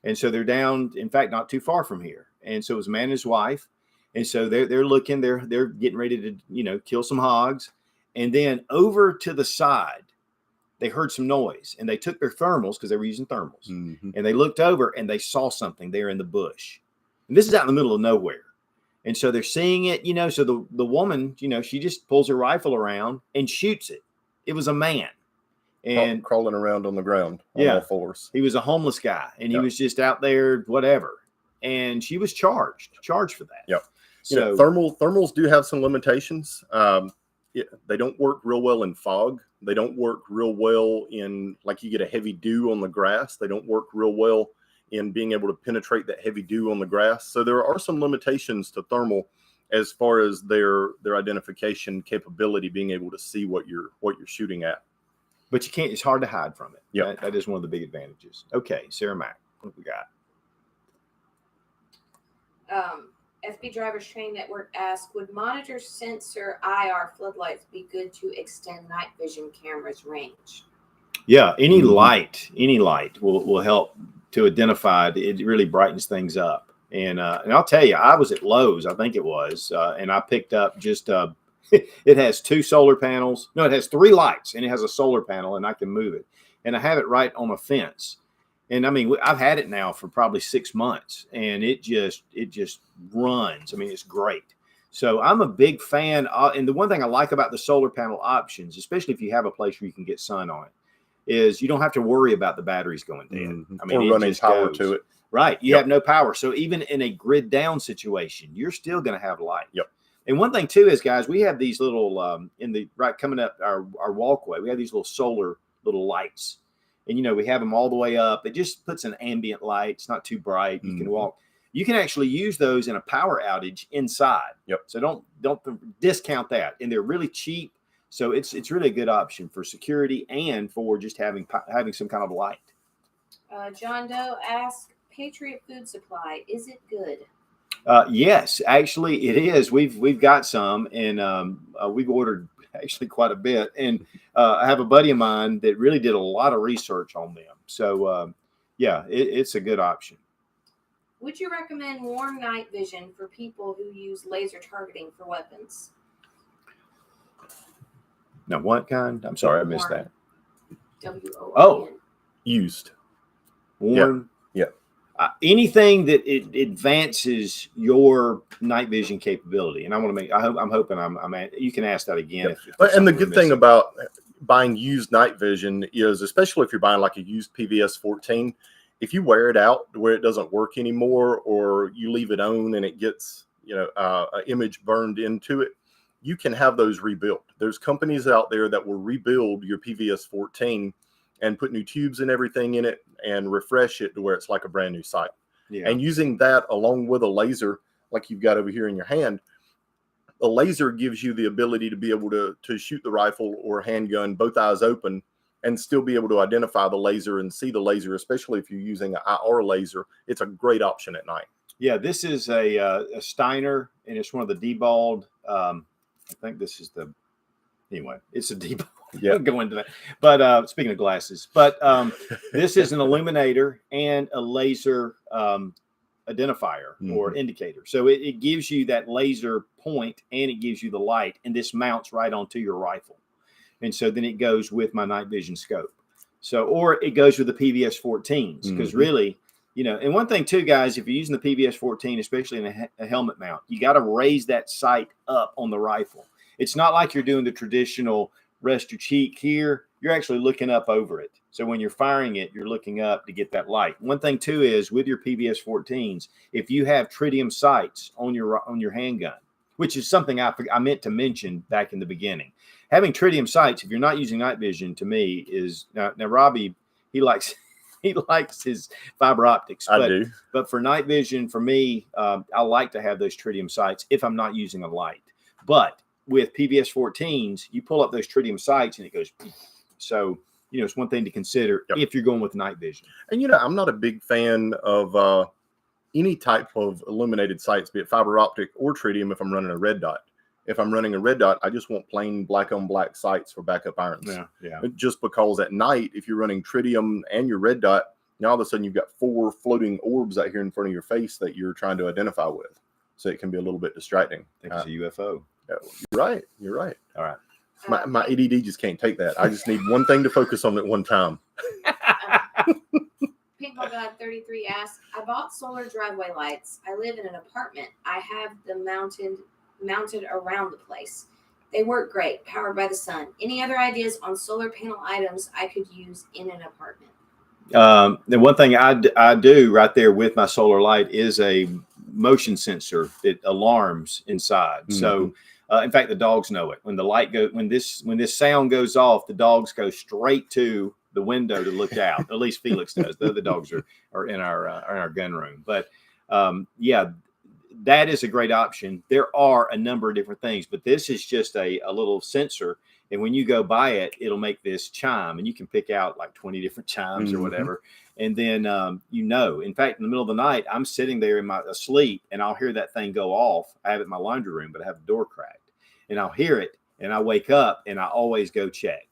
[SPEAKER 1] and so they're down, in fact, not too far from here. And so it was a man and his wife, and so they're looking, they're getting ready to kill some hogs, and then over to the side, they heard some noise, and they took their thermals, because they were using thermals, and they looked over and they saw something there in the bush. And this is out in the middle of nowhere. And so they're seeing it, so the woman, she just pulls her rifle around and shoots it. It was a man. And
[SPEAKER 2] crawling around on the ground on all fours.
[SPEAKER 1] He was a homeless guy, and he was just out there, whatever. And she was charged for that.
[SPEAKER 2] Yep.
[SPEAKER 1] So
[SPEAKER 2] thermals do have some limitations. They don't work real well in fog. They don't work real well in, like, you get a heavy dew on the grass. They don't work real well in being able to penetrate that heavy dew on the grass. So there are some limitations to thermal as far as their identification capability, being able to see what you're shooting at.
[SPEAKER 1] But you can't. It's hard to hide from it.
[SPEAKER 2] Yeah,
[SPEAKER 1] that is one of the big advantages. Okay, Sarah Mack, what we got?
[SPEAKER 3] FB Drivers Training Network asked, would monitor sensor IR floodlights be good to extend night vision cameras range?
[SPEAKER 1] Yeah, any light will help to identify. It really brightens things up. And I'll tell you, I was at Lowe's, I think it was, and I picked up just it has 2 solar panels. No, it has 3 lights, and it has a solar panel, and I can move it. And I have it right on a fence. And I mean, I've had it now for probably 6 months, and it just runs. I mean, it's great. So I'm a big fan. And the one thing I like about the solar panel options, especially if you have a place where you can get sun on it, is you don't have to worry about the batteries going dead. I mean,
[SPEAKER 2] or running power to it.
[SPEAKER 1] Right. You have no power. So even in a grid down situation, you're still going to have light.
[SPEAKER 2] Yep.
[SPEAKER 1] And one thing too is, guys, we have these little coming up our walkway. We have these little solar little lights. And, we have them all the way up. It just puts an ambient light. It's not too bright. You can walk. You can actually use those in a power outage inside.
[SPEAKER 2] Yep.
[SPEAKER 1] So don't discount that. And they're really cheap. So it's really a good option for security and for just having some kind of light.
[SPEAKER 3] John Doe asked, Patriot Food Supply, is it good?
[SPEAKER 1] Yes, actually it is. We've got some, and we've ordered actually quite a bit. And I have a buddy of mine that really did a lot of research on them. So it's a good option.
[SPEAKER 3] Would you recommend warm night vision for people who use laser targeting for weapons?
[SPEAKER 1] Now, what kind? I'm sorry, I missed that.
[SPEAKER 3] WORN.
[SPEAKER 1] Oh,
[SPEAKER 2] used.
[SPEAKER 1] Warm.
[SPEAKER 2] Yeah.
[SPEAKER 1] Anything that it advances your night vision capability, and I want to make. I'm hoping you can ask that again.
[SPEAKER 2] Yep. And the good thing about buying used night vision is, especially if you're buying like a used PVS 14, if you wear it out to where it doesn't work anymore, or you leave it on and it gets an image burned into it, you can have those rebuilt. There's companies out there that will rebuild your PVS 14 and put new tubes and everything in it and refresh it to where it's like a brand new sight.
[SPEAKER 1] Yeah.
[SPEAKER 2] And using that along with a laser, like you've got over here in your hand, a laser gives you the ability to be able to shoot the rifle or handgun, both eyes open, and still be able to identify the laser and see the laser, especially if you're using an IR laser. It's a great option at night.
[SPEAKER 1] Yeah, this is a Steiner, and it's one of the deballed. I think this is it's a deballed.
[SPEAKER 2] Yeah,
[SPEAKER 1] I'll go into that. But speaking of glasses, but this is an illuminator and a laser identifier or indicator. So it gives you that laser point, and it gives you the light, and this mounts right onto your rifle. And so then it goes with my night vision scope. So, or it goes with the PVS 14s, because really, and one thing too, guys, if you're using the PVS 14, especially in a helmet mount, you got to raise that sight up on the rifle. It's not like you're doing the traditional rest your cheek here. You're actually looking up over it. So when you're firing it, you're looking up to get that light. One thing too is with your PVS 14s, if you have Tritium Sights on your handgun, which is something I meant to mention back in the beginning, having Tritium Sights, if you're not using night vision, to me is now Robbie, he likes his fiber optics.
[SPEAKER 2] I do.
[SPEAKER 1] But for night vision, for me, I like to have those Tritium Sights if I'm not using a light. But with PVS 14s, you pull up those Tritium Sights and it goes. So, it's one thing to consider if you're going with night vision.
[SPEAKER 2] And, I'm not a big fan of any type of illuminated sights, be it fiber optic or tritium, if I'm running a red dot. If I'm running a red dot, I just want plain black on black sights for backup irons.
[SPEAKER 1] Yeah.
[SPEAKER 2] Just because at night, if you're running tritium and your red dot, now all of a sudden you've got 4 floating orbs out here in front of your face that you're trying to identify with. So it can be a little bit distracting.
[SPEAKER 1] I think it's a UFO.
[SPEAKER 2] You're right.
[SPEAKER 1] All right.
[SPEAKER 2] My ADD just can't take that. I just need one thing to focus on at one time.
[SPEAKER 3] Paintball God 33 asks, I bought solar driveway lights. I live in an apartment. I have them mounted around the place. They work great, powered by the sun. Any other ideas on solar panel items I could use in an apartment?
[SPEAKER 1] The one thing I do right there with my solar light is a motion sensor that alarms inside. So in fact, the dogs know it. When the light when this sound goes off, the dogs go straight to the window to look out. At least Felix does. The other dogs are in our gun room. But that is a great option. There are a number of different things, but this is just a little sensor. And when you go buy it, it'll make this chime, and you can pick out like 20 different chimes or whatever. And then, in fact, in the middle of the night, I'm sitting there in my asleep, and I'll hear that thing go off. I have it in my laundry room, but I have the door cracked, and I'll hear it, and I wake up, and I always go check.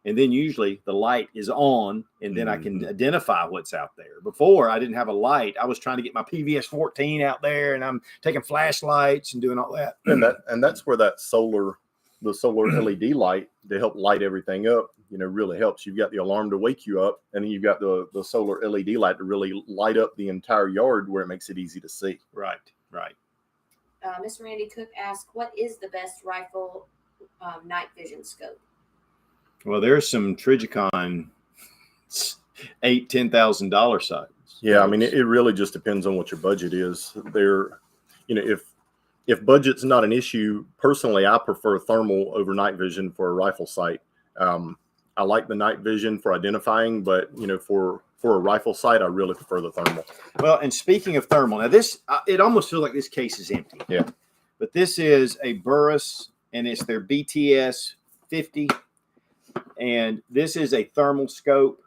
[SPEAKER 1] And then usually the light is on, and then I can identify what's out there. Before, I didn't have a light. I was trying to get my PVS 14 out there, and I'm taking flashlights and doing all that.
[SPEAKER 2] And that's where the solar LED light to help light everything up, really helps. You've got the alarm to wake you up, and then you've got the solar LED light to really light up the entire yard where it makes it easy to see.
[SPEAKER 1] Right.
[SPEAKER 3] Mr. Randy Cook asked, what is the best rifle night vision scope?
[SPEAKER 1] Well, there's some Trijicon $8,000-$10,000 size.
[SPEAKER 2] Yeah, I mean, it really just depends on what your budget is. If budget's not an issue, personally, I prefer thermal over night vision for a rifle sight. I like the night vision for identifying, but for a rifle sight, I really prefer the thermal.
[SPEAKER 1] Well, and speaking of thermal, now this it almost feels like this case is empty.
[SPEAKER 2] Yeah,
[SPEAKER 1] but this is a Burris, and it's their BTS 50. And this is a thermal scope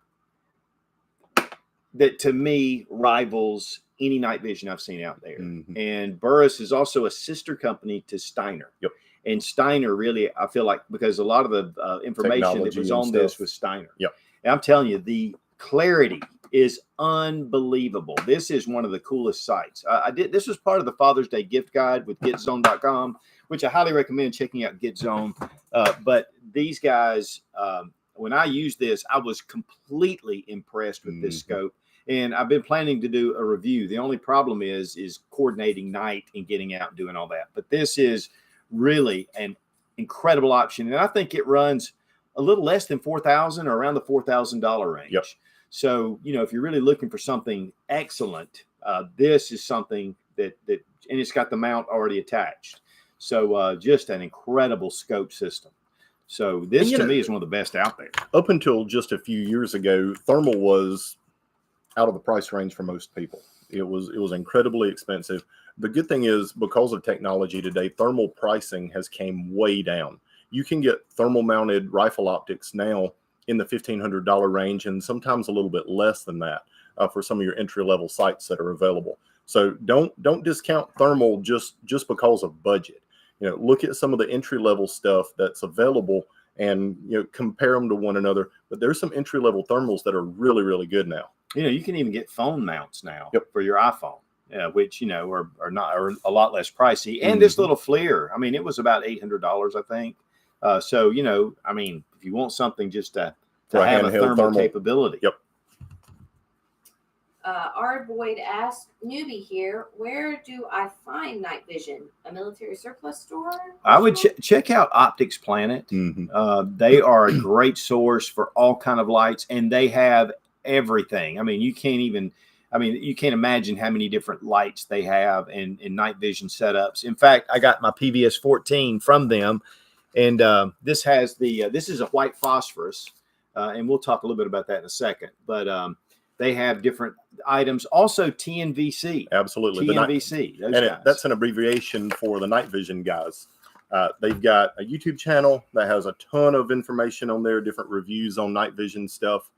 [SPEAKER 1] that, to me, rivals any night vision I've seen out there. And Burris is also a sister company to Steiner.
[SPEAKER 2] Yep.
[SPEAKER 1] And Steiner really, I feel like, because a lot of the information
[SPEAKER 2] Technology
[SPEAKER 1] that was on this was Steiner.
[SPEAKER 2] Yep.
[SPEAKER 1] And I'm telling you, the clarity is unbelievable. This is one of the coolest sights. This was part of the Father's Day gift guide with GetZone.com, which I highly recommend checking out GetZone. But these guys, when I used this, I was completely impressed with this scope. And I've been planning to do a review. The only problem is coordinating night and getting out and doing all that. But this is really an incredible option. And I think it runs a little less than $4,000 or around the $4,000 range.
[SPEAKER 2] Yep.
[SPEAKER 1] So, if you're really looking for something excellent, this is something that and it's got the mount already attached. So just an incredible scope system. So this to me is one of the best out there.
[SPEAKER 2] Up until just a few years ago, thermal was out of the price range for most people. It was incredibly expensive. The good thing is, because of technology today, thermal pricing has came way down. You can get thermal mounted rifle optics now in the $1,500 range, and sometimes a little bit less than that for some of your entry level sights that are available. So don't discount thermal just because of budget. Look at some of the entry level stuff that's available and compare them to one another. But there's some entry level thermals that are really, really good now.
[SPEAKER 1] You can even get phone mounts now for your iPhone, which are a lot less pricey. And this little FLIR, I mean, it was about $800, I think. So I mean, if you want something just to have a thermal capability.
[SPEAKER 2] Yep.
[SPEAKER 3] R. Boyd asked, newbie here, where do I find night vision? A military surplus store?
[SPEAKER 1] I would check out Optics Planet. They are a great source for all kind of lights, and they have everything. I mean, you can't imagine how many different lights they have in night vision setups. In fact, I got my PVS 14 from them, and this has this is a white phosphorus, and we'll talk a little bit about that in a second. But they have different items. Also, TNVC.
[SPEAKER 2] Absolutely.
[SPEAKER 1] TNVC.
[SPEAKER 2] That's an abbreviation for the night vision guys. They've got a YouTube channel that has a ton of information on there, different reviews on night vision stuff,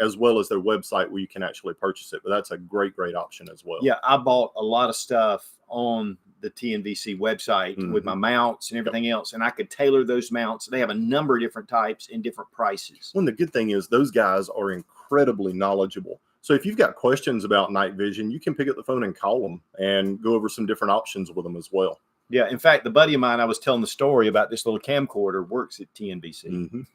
[SPEAKER 2] as well as their website where you can actually purchase it. But that's a great option as well.
[SPEAKER 1] Yeah, I bought a lot of stuff on the TNVC website with my mounts and everything else, and I could tailor those mounts. They have a number of different types and different prices.
[SPEAKER 2] Well, the good thing is those guys are incredibly knowledgeable. So if you've got questions about night vision, you can pick up the phone and call them and go over some different options with them as well.
[SPEAKER 1] Yeah. In fact, the buddy of mine I was telling the story about, this little camcorder, works at TNVC.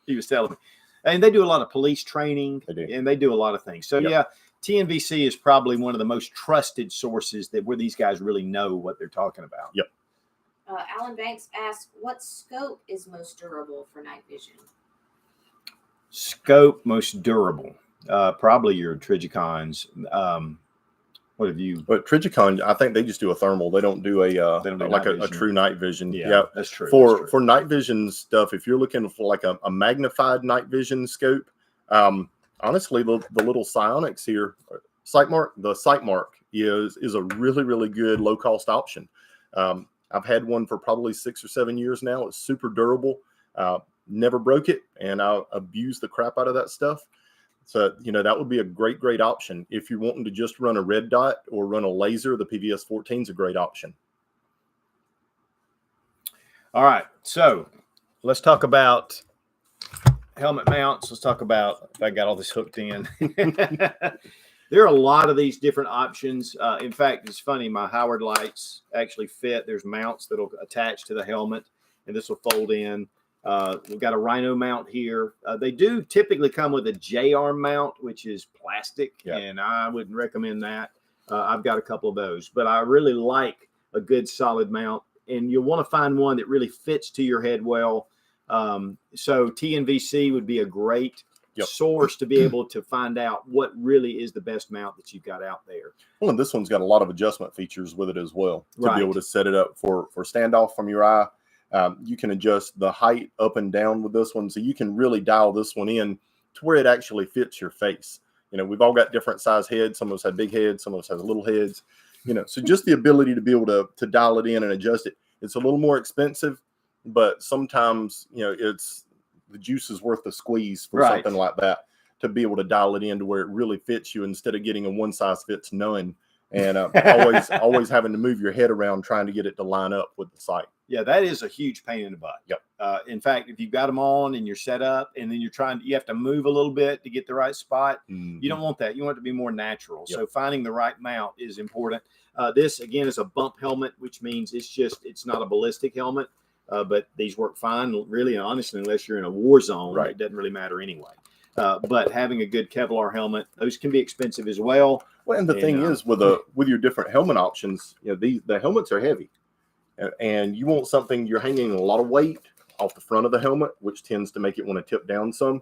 [SPEAKER 1] He was telling me. And they do a lot of police training, and they do a lot of things. So, yeah, TNVC is probably one of the most trusted sources where these guys really know what they're talking about.
[SPEAKER 2] Yep.
[SPEAKER 3] Alan Banks asked, what scope is most durable for night vision?
[SPEAKER 1] Scope most durable? Probably your Trigicons. What have you?
[SPEAKER 2] But Trijicon, I think they just do a thermal. They don't do a true night vision.
[SPEAKER 1] Yeah, that's true.
[SPEAKER 2] For night vision stuff, if you're looking for like a magnified night vision scope, honestly, the little Psionics here, the Sight Mark is a really, really good low cost option. I've had one for probably 6 or 7 years now. It's super durable. Never broke it, and I abuse the crap out of that stuff. So, that would be a great option. If you're wanting to just run a red dot or run a laser, the PVS 14 is a great option.
[SPEAKER 1] All right, so let's talk about helmet mounts. Let's talk about, if I got all this hooked in. There are a lot of these different options. In fact, it's funny, my Howard lights actually fit. There's mounts that'll attach to the helmet, and this will fold in. We've got a Rhino mount here. They do typically come with a J-arm mount, which is plastic, and I wouldn't recommend that. I've got a couple of those, but I really like a good solid mount, and you'll want to find one that really fits to your head well. So TNVC would be a great source to be able to find out what really is the best mount that you've got out there.
[SPEAKER 2] Well, and this one's got a lot of adjustment features with it as well to be able to set it up for standoff from your eye. You can adjust the height up and down with this one, so you can really dial this one in to where it actually fits your face. We've all got different size heads. Some of us have big heads, some of us have little heads. So just the ability to be able to dial it in and adjust it. It's a little more expensive, but sometimes it's the juice is worth the squeeze for something like that, to be able to dial it in to where it really fits you instead of getting a one size fits none, and always having to move your head around trying to get it to line up with the sight.
[SPEAKER 1] Yeah, that is a huge pain in the butt.
[SPEAKER 2] Yep.
[SPEAKER 1] In fact, if you've got them on and you're set up and then you have to move a little bit to get the right spot, you don't want that. You want it to be more natural. Yep. So finding the right mount is important. This, again, is a bump helmet, which means it's not a ballistic helmet, but these work fine, really and honestly, unless you're in a war zone. It doesn't really matter anyway. But having a good Kevlar helmet, those can be expensive as well.
[SPEAKER 2] Well, and the thing is, with your different helmet options, the helmets are heavy. And you want something, you're hanging a lot of weight off the front of the helmet, which tends to make it want to tip down some.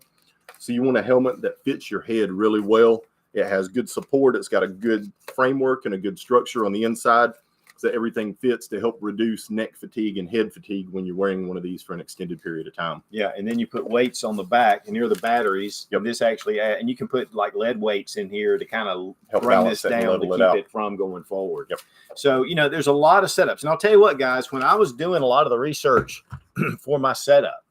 [SPEAKER 2] So you want a helmet that fits your head really well. It has good support. It's got a good framework and a good structure on the inside, so everything fits to help reduce neck fatigue and head fatigue when you're wearing one of these for an extended period of time.
[SPEAKER 1] Yeah, and then you put weights on the back and near the batteries. And this actually, and you can put like lead weights in here to kind of help bring this down to keep it from going forward. So, there's a lot of setups. And I'll tell you what, guys, when I was doing a lot of the research for my setup,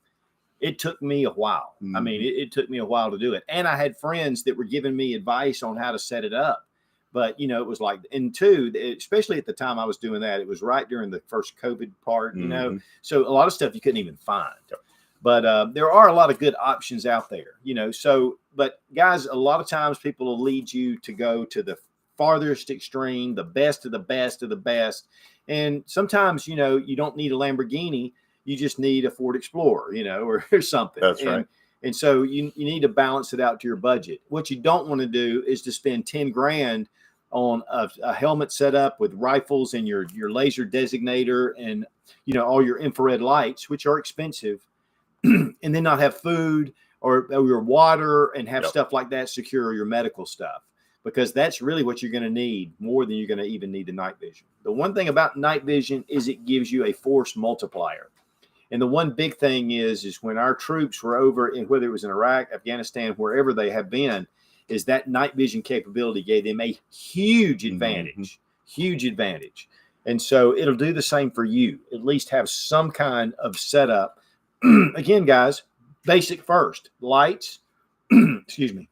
[SPEAKER 1] it took me a while. I mean, it took me a while to do it. And I had friends that were giving me advice on how to set it up. But, it was like, and two, especially at the time I was doing that, it was right during the first COVID part, so a lot of stuff you couldn't even find. But there are a lot of good options out there, but guys, a lot of times people will lead you to go to the farthest extreme, the best of the best of the best. And sometimes, you don't need a Lamborghini, you just need a Ford Explorer, or something.
[SPEAKER 2] That's right.
[SPEAKER 1] And so you need to balance it out to your budget. What you don't want to do is to spend 10 grand on a helmet setup with rifles and your laser designator and, all your infrared lights, which are expensive, and then not have food or your water and have stuff like that secure your medical stuff, because that's really what you're going to need more than you're going to even need the night vision. The one thing about night vision is it gives you a force multiplier. And the one big thing is when our troops were over in, whether it was in Iraq, Afghanistan, wherever they have been, is that night vision capability gave them a huge advantage, huge advantage. And so it'll do the same for you. At least have some kind of setup. Again, guys, basic first. Lights. Excuse me.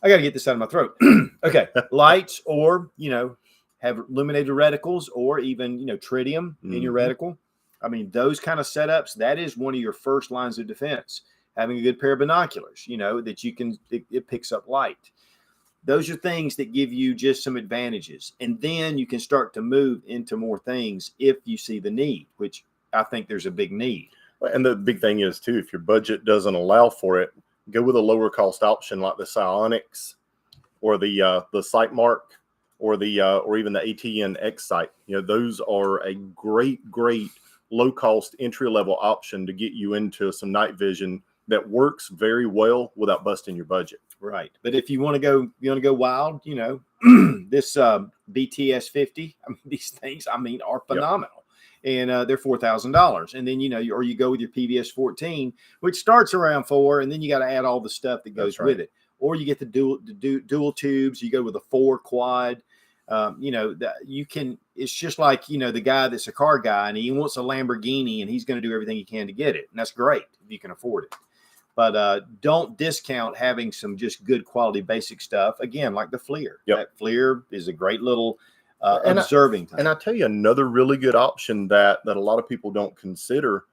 [SPEAKER 1] I got to get this out of my throat. Okay. Lights, or, have illuminated reticles, or even, tritium in your reticle. I mean, those kind of setups, that is one of your first lines of defense. Having a good pair of binoculars, that you can, it picks up light. Those are things that give you just some advantages. And then you can start to move into more things if you see the need, which I think there's a big need.
[SPEAKER 2] And the big thing is, too, if your budget doesn't allow for it, go with a lower cost option like the Psionics or the Sight Mark or even the ATN X Sight. Those are a great low cost entry level option to get you into some night vision that works very well without busting your budget.
[SPEAKER 1] Right. But if you want to go wild, this BTS 50, these things, are phenomenal. And they're $4,000. And then, or you go with your PVS 14, which starts around $4,000, and then you got to add all the stuff that goes with it. Or you get the dual tubes, you go with a 4 quad. You can, it's just like, the guy that's a car guy and he wants a Lamborghini and he's going to do everything he can to get it. And that's great if you can afford it. But don't discount having some just good quality basic stuff. Again, like the FLIR.
[SPEAKER 2] Yep.
[SPEAKER 1] That FLIR is a great little
[SPEAKER 2] And
[SPEAKER 1] observing time.
[SPEAKER 2] And I tell you, another really good option that a lot of people don't consider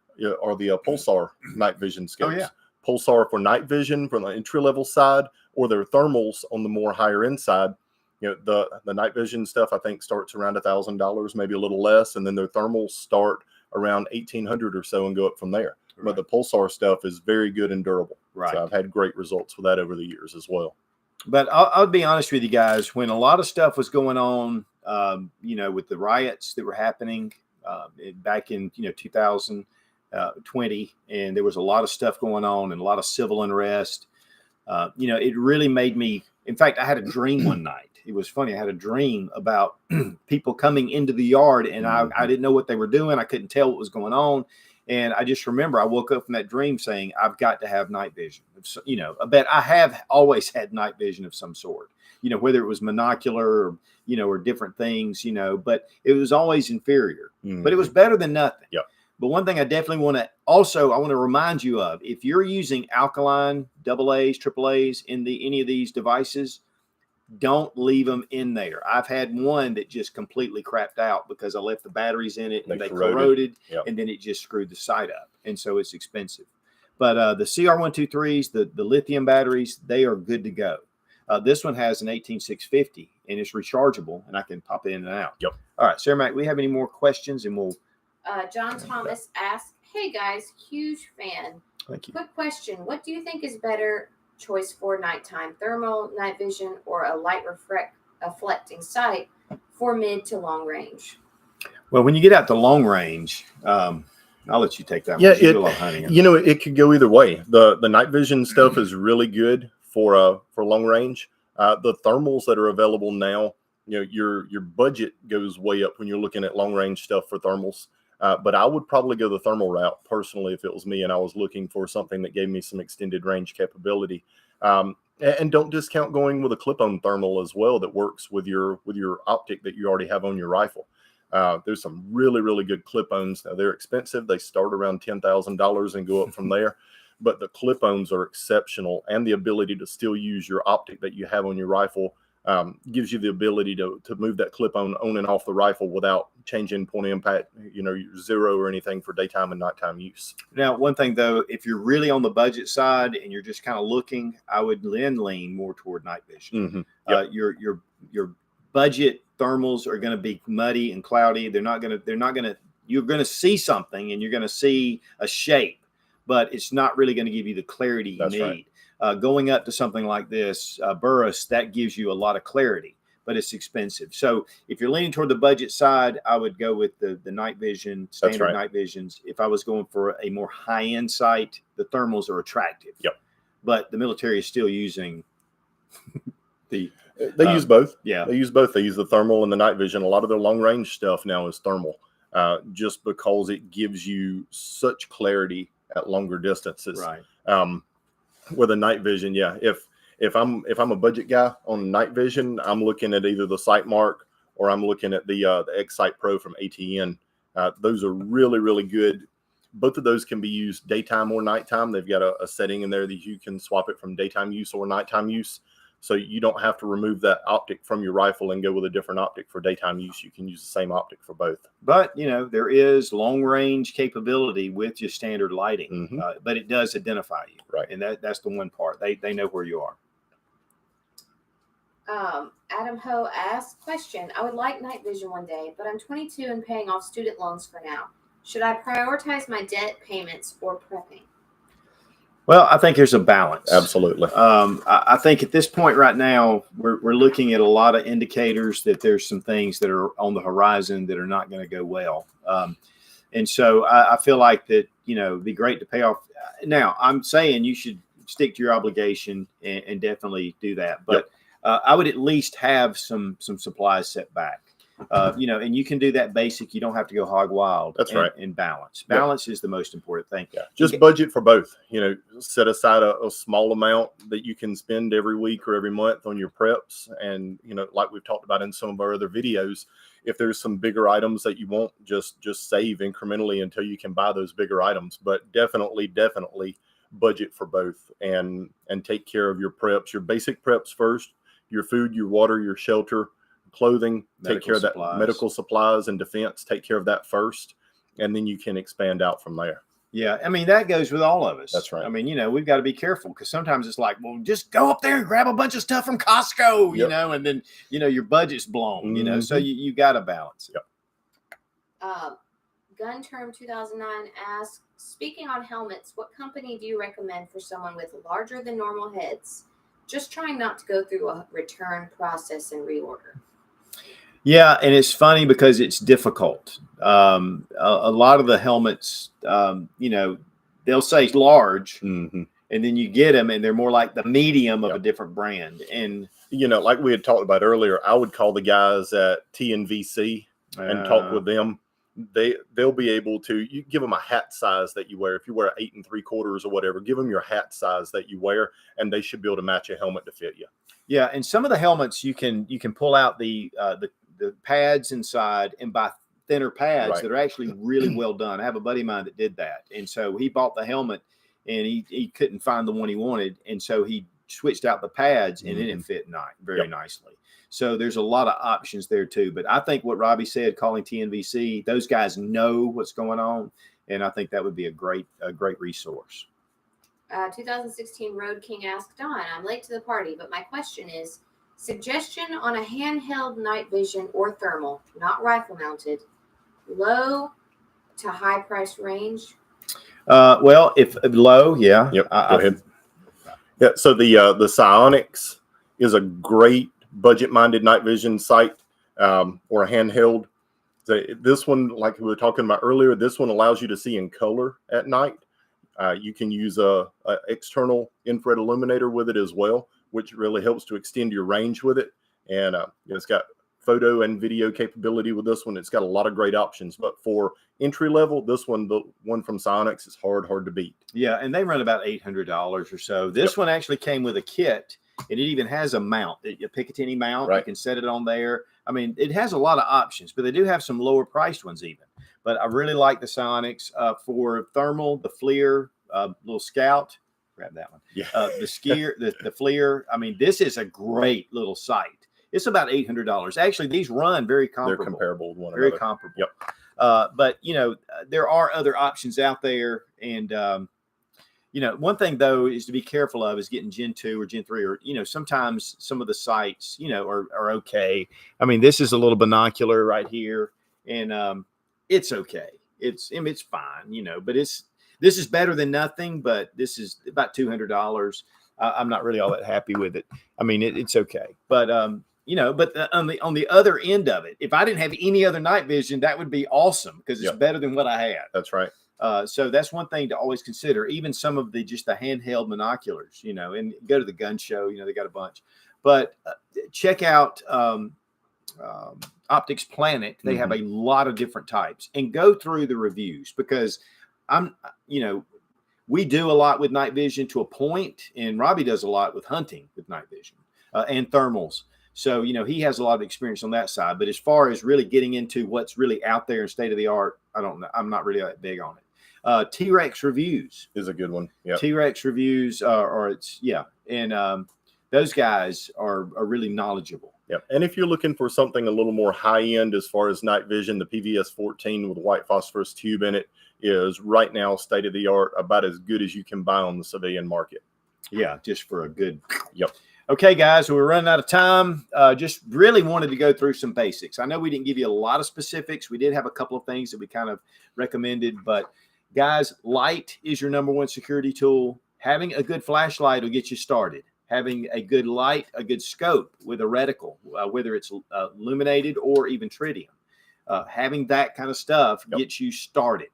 [SPEAKER 2] are the Pulsar night vision scopes.
[SPEAKER 1] Oh, yeah.
[SPEAKER 2] Pulsar for night vision from the entry level side, or their thermals on the more higher end side. The night vision stuff I think starts around $1,000, maybe a little less, and then their thermals start around 1,800 or so and go up from there.
[SPEAKER 1] Right.
[SPEAKER 2] But the Pulsar stuff is very good and durable.
[SPEAKER 1] Right.
[SPEAKER 2] So I've had great results with that over the years as well.
[SPEAKER 1] But I'll be honest with you guys, when a lot of stuff was going on, with the riots that were happening back in 2020, and there was a lot of stuff going on and a lot of civil unrest. It really made me. In fact, I had a dream one night. It was funny. I had a dream about people coming into the yard, and I didn't know what they were doing. I couldn't tell what was going on. And I just remember I woke up from that dream saying, I've got to have night vision. I bet I have always had night vision of some sort, whether it was monocular or different things, but it was always inferior, but it was better than nothing.
[SPEAKER 2] Yep.
[SPEAKER 1] But one thing I definitely want to remind you of, if you're using alkaline AA's, AAA's in any of these devices, don't leave them in there. I've had one that just completely crapped out because I left the batteries in it and they corroded. Yep. And then it just screwed the sight up. And so it's expensive. But the CR123s, the lithium batteries, they are good to go. This one has an 18650 and it's rechargeable and I can pop it in and out.
[SPEAKER 2] Yep.
[SPEAKER 1] All right, Sarah Mac, we have any more questions? And we'll.
[SPEAKER 3] John Thomas asked, hey guys, huge fan.
[SPEAKER 1] Thank you.
[SPEAKER 3] Quick question. What do you think is better choice for nighttime, thermal, night vision, or a light reflecting sight for mid to long range?
[SPEAKER 1] Well, when you get out to long range, I'll let you take that one.
[SPEAKER 2] Yeah,
[SPEAKER 1] You do a lot of hunting.
[SPEAKER 2] It could go either way. The night vision stuff is really good for long range. The thermals that are available now, your budget goes way up when you're looking at long range stuff for thermals. But I would probably go the thermal route personally if it was me and I was looking for something that gave me some extended range capability. And don't discount going with a clip-on thermal as well that works with your optic that you already have on your rifle. There's some really, really good clip-ons. Now, they're expensive. They start around $10,000 and go up from there. But the clip-ons are exceptional, and the ability to still use your optic that you have on your rifle gives you the ability to move that clip-on on and off the rifle without changing point of impact, your zero or anything for daytime and nighttime use.
[SPEAKER 1] Now, one thing though, if you're really on the budget side and you're just kind of looking, I would then lean more toward night vision. Mm-hmm. Yep. Your budget thermals are going to be muddy and cloudy. You're going to see something and you're going to see a shape, but it's not really going to give you the clarity you need. Right. Going up to something like this, Burris, that gives you a lot of clarity, but it's expensive. So if you're leaning toward the budget side, I would go with the night vision, standard night visions. If I was going for a more high-end sight, the thermals are attractive.
[SPEAKER 2] Yep.
[SPEAKER 1] But the military is still using
[SPEAKER 2] They use both.
[SPEAKER 1] Yeah.
[SPEAKER 2] They use both. They use the thermal and the night vision. A lot of their long-range stuff now is thermal, just because it gives you such clarity at longer distances.
[SPEAKER 1] Right.
[SPEAKER 2] With a night vision, yeah. If I'm a budget guy on night vision, I'm looking at either the Sightmark or I'm looking at the X-Sight Pro from ATN. Those are really, really good. Both of those can be used daytime or nighttime. They've got a setting in there that you can swap it from daytime use or nighttime use. So you don't have to remove that optic from your rifle and go with a different optic for daytime use. You can use the same optic for both.
[SPEAKER 1] But, there is long-range capability with your standard lighting,
[SPEAKER 2] mm-hmm.
[SPEAKER 1] But it does identify you.
[SPEAKER 2] Right.
[SPEAKER 1] And that's the one part. They know where you are.
[SPEAKER 3] Adam Ho asks, question, I would like night vision one day, but I'm 22 and paying off student loans for now. Should I prioritize my debt payments or prepping?
[SPEAKER 1] Well, I think there's a balance.
[SPEAKER 2] Absolutely.
[SPEAKER 1] I think at this point right now, we're looking at a lot of indicators that there's some things that are on the horizon that are not going to go well. And so I feel like that, it'd be great to pay off. Now, I'm saying you should stick to your obligation and definitely do that. But I would at least have some supplies set back. And you can do that basic. You don't have to go hog wild.
[SPEAKER 2] That's right.
[SPEAKER 1] And balance. Balance is the most important thing.
[SPEAKER 2] Yeah. Just budget for both. Set aside a small amount that you can spend every week or every month on your preps. And, like we've talked about in some of our other videos, if there's some bigger items that you want, just save incrementally until you can buy those bigger items. But definitely budget for both and take care of your preps, your basic preps first, your food, your water, your shelter, clothing, take care of that, medical supplies and defense, take care of that first, and then you can expand out from there.
[SPEAKER 1] Yeah, I mean, that goes with all of us.
[SPEAKER 2] That's right.
[SPEAKER 1] I mean, we've got to be careful because sometimes it's like, well, just go up there and grab a bunch of stuff from Costco, and then, your budget's blown, so you got to balance it.
[SPEAKER 3] Yep. Gun Term 2009 asks, speaking on helmets, what company do you recommend for someone with larger than normal heads? Just trying not to go through a return process and reorder.
[SPEAKER 1] Yeah, and it's funny because it's difficult. A lot of the helmets, they'll say large, and then you get them, and they're more like the medium of a different brand. And
[SPEAKER 2] like we had talked about earlier, I would call the guys at TNVC and talk with them. They'll be able to. You give them a hat size that you wear. If you wear 8 3/4 or whatever, give them your hat size that you wear, and they should be able to match a helmet to fit you.
[SPEAKER 1] Yeah, and some of the helmets you can pull out the pads inside and buy thinner pads that are actually really well done. I have a buddy of mine that did that, and so he bought the helmet, and he couldn't find the one he wanted, and so he switched out the pads, and then it fit very nicely. So there's a lot of options there too. But I think what Robbie said, calling TNVC, those guys know what's going on, and I think that would be a great resource.
[SPEAKER 3] 2016 Road King asked, Don, I'm late to the party, but my question is, suggestion on a handheld night vision or thermal, not rifle mounted, low to high price range?
[SPEAKER 1] Well, if low, yeah.
[SPEAKER 2] Yep. Go ahead. Yeah. So the Psionics is a great budget-minded night vision sight or a handheld. This one, like we were talking about earlier, this one allows you to see in color at night. You can use a external infrared illuminator with it as well, which really helps to extend your range with it. And it's got photo and video capability with this one. It's got a lot of great options. But for entry level, this one, the one from Psionics, is hard to beat. Yeah,
[SPEAKER 1] and they run about $800 or so. This one actually came with a kit. And it even has a mount, a Picatinny mount. Right. You can set it on there. I mean, it has a lot of options, but they do have some lower priced ones even. But I really like the Psionics for thermal, the FLIR, little Scout. Grab that one. Yeah. The skier, the FLIR. I mean, this is a great little sight. It's about $800. Actually, these run very comparable.
[SPEAKER 2] They're comparable with one
[SPEAKER 1] another.
[SPEAKER 2] Very
[SPEAKER 1] comparable.
[SPEAKER 2] Yep.
[SPEAKER 1] But, there are other options out there. And, one thing though is to be careful of is getting Gen 2 or Gen 3, or sometimes some of the sights are okay. I mean, this is a little binocular right here, and it's okay. It's fine, but this is better than nothing. But this is about $200. I'm not really all that happy with it. I mean, it's okay, but on the other end of it, if I didn't have any other night vision, that would be awesome because it's better than what I had.
[SPEAKER 2] That's right.
[SPEAKER 1] So that's one thing to always consider. Even some of the handheld binoculars, and go to the gun show, they got a bunch. But check out Optics Planet. They have a lot of different types, and go through the reviews because we do a lot with night vision to a point, and Robbie does a lot with hunting with night vision and thermals. So, he has a lot of experience on that side. But as far as really getting into what's really out there and state of the art, I don't know. I'm not really that big on it. T-Rex Reviews
[SPEAKER 2] is a good one. Yeah.
[SPEAKER 1] T-Rex Reviews and those guys are really knowledgeable.
[SPEAKER 2] Yeah. And if you're looking for something a little more high end as far as night vision, the PVS 14 with a white phosphorus tube in it is right now state of the art, about as good as you can buy on the civilian market.
[SPEAKER 1] Yeah, just for a good.
[SPEAKER 2] Yep.
[SPEAKER 1] Okay, guys, we're running out of time. Just really wanted to go through some basics. I know we didn't give you a lot of specifics. We did have a couple of things that we kind of recommended, but guys, light is your number one security tool. Having a good flashlight will get you started. Having a good light, a good scope with a reticle, whether it's illuminated or even tritium, having that kind of stuff gets you started.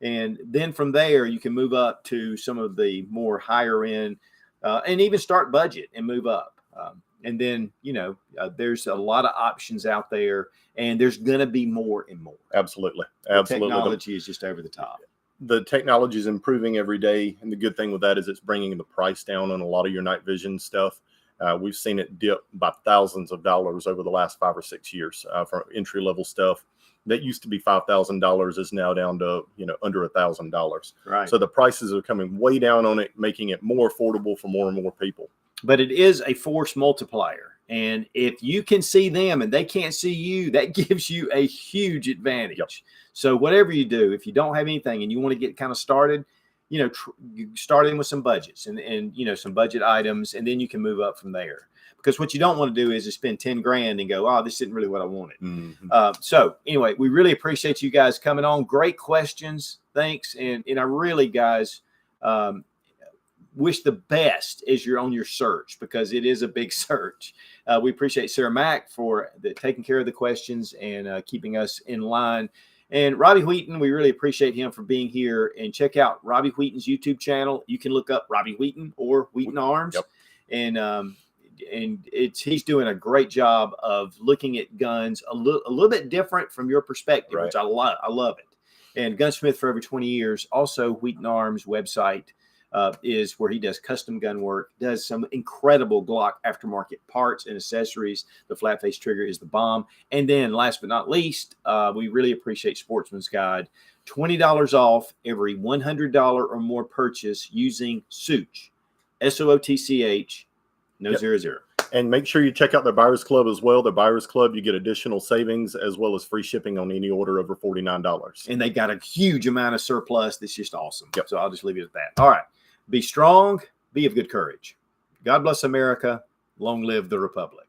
[SPEAKER 1] And then from there, you can move up to some of the more higher end and even start budget and move up. And then, there's a lot of options out there, and there's going to be more and more.
[SPEAKER 2] Absolutely.
[SPEAKER 1] Technology is just over the top.
[SPEAKER 2] The technology is improving every day. And the good thing with that is it's bringing the price down on a lot of your night vision stuff. We've seen it dip by thousands of dollars over the last 5 or 6 years for entry level stuff. That used to be $5,000 is now down to, under $1,000.
[SPEAKER 1] Right.
[SPEAKER 2] So the prices are coming way down on it, making it more affordable for more and more people.
[SPEAKER 1] But it is a force multiplier. And if you can see them and they can't see you, that gives you a huge advantage.
[SPEAKER 2] Yep.
[SPEAKER 1] So whatever you do, if you don't have anything and you want to get kind of started, you start in with some budgets and some budget items, and then you can move up from there. Because what you don't want to do is to spend 10 grand and go, oh, this isn't really what I wanted.
[SPEAKER 2] Mm-hmm.
[SPEAKER 1] So anyway, we really appreciate you guys coming on. Great questions. Thanks. And I really, guys, wish the best as you're on your search, because it is a big search. We appreciate Sarah Mack for taking care of the questions and keeping us in line. And Robbie Wheaton, we really appreciate him for being here. And check out Robbie Wheaton's YouTube channel. You can look up Robbie Wheaton or Wheaton Arms.
[SPEAKER 2] Yep.
[SPEAKER 1] And he's doing a great job of looking at guns a little bit different from your perspective,
[SPEAKER 2] right.
[SPEAKER 1] Which I love it. And Gunsmith for over 20 years. Also, Wheaton Arms website is where he does custom gun work, does some incredible Glock aftermarket parts and accessories. The flat face trigger is the bomb. And then last but not least, we really appreciate Sportsman's Guide. $20 off every $100 or more purchase using Sootch, SOOTCH, no
[SPEAKER 2] yep.
[SPEAKER 1] 00.
[SPEAKER 2] And make sure you check out the Buyers Club as well. The Buyers Club, you get additional savings as well as free shipping on any order over $49.
[SPEAKER 1] And they got a huge amount of surplus that's just awesome.
[SPEAKER 2] Yep.
[SPEAKER 1] So I'll just leave it at that. All right. Be strong, be of good courage. God bless America. Long live the Republic.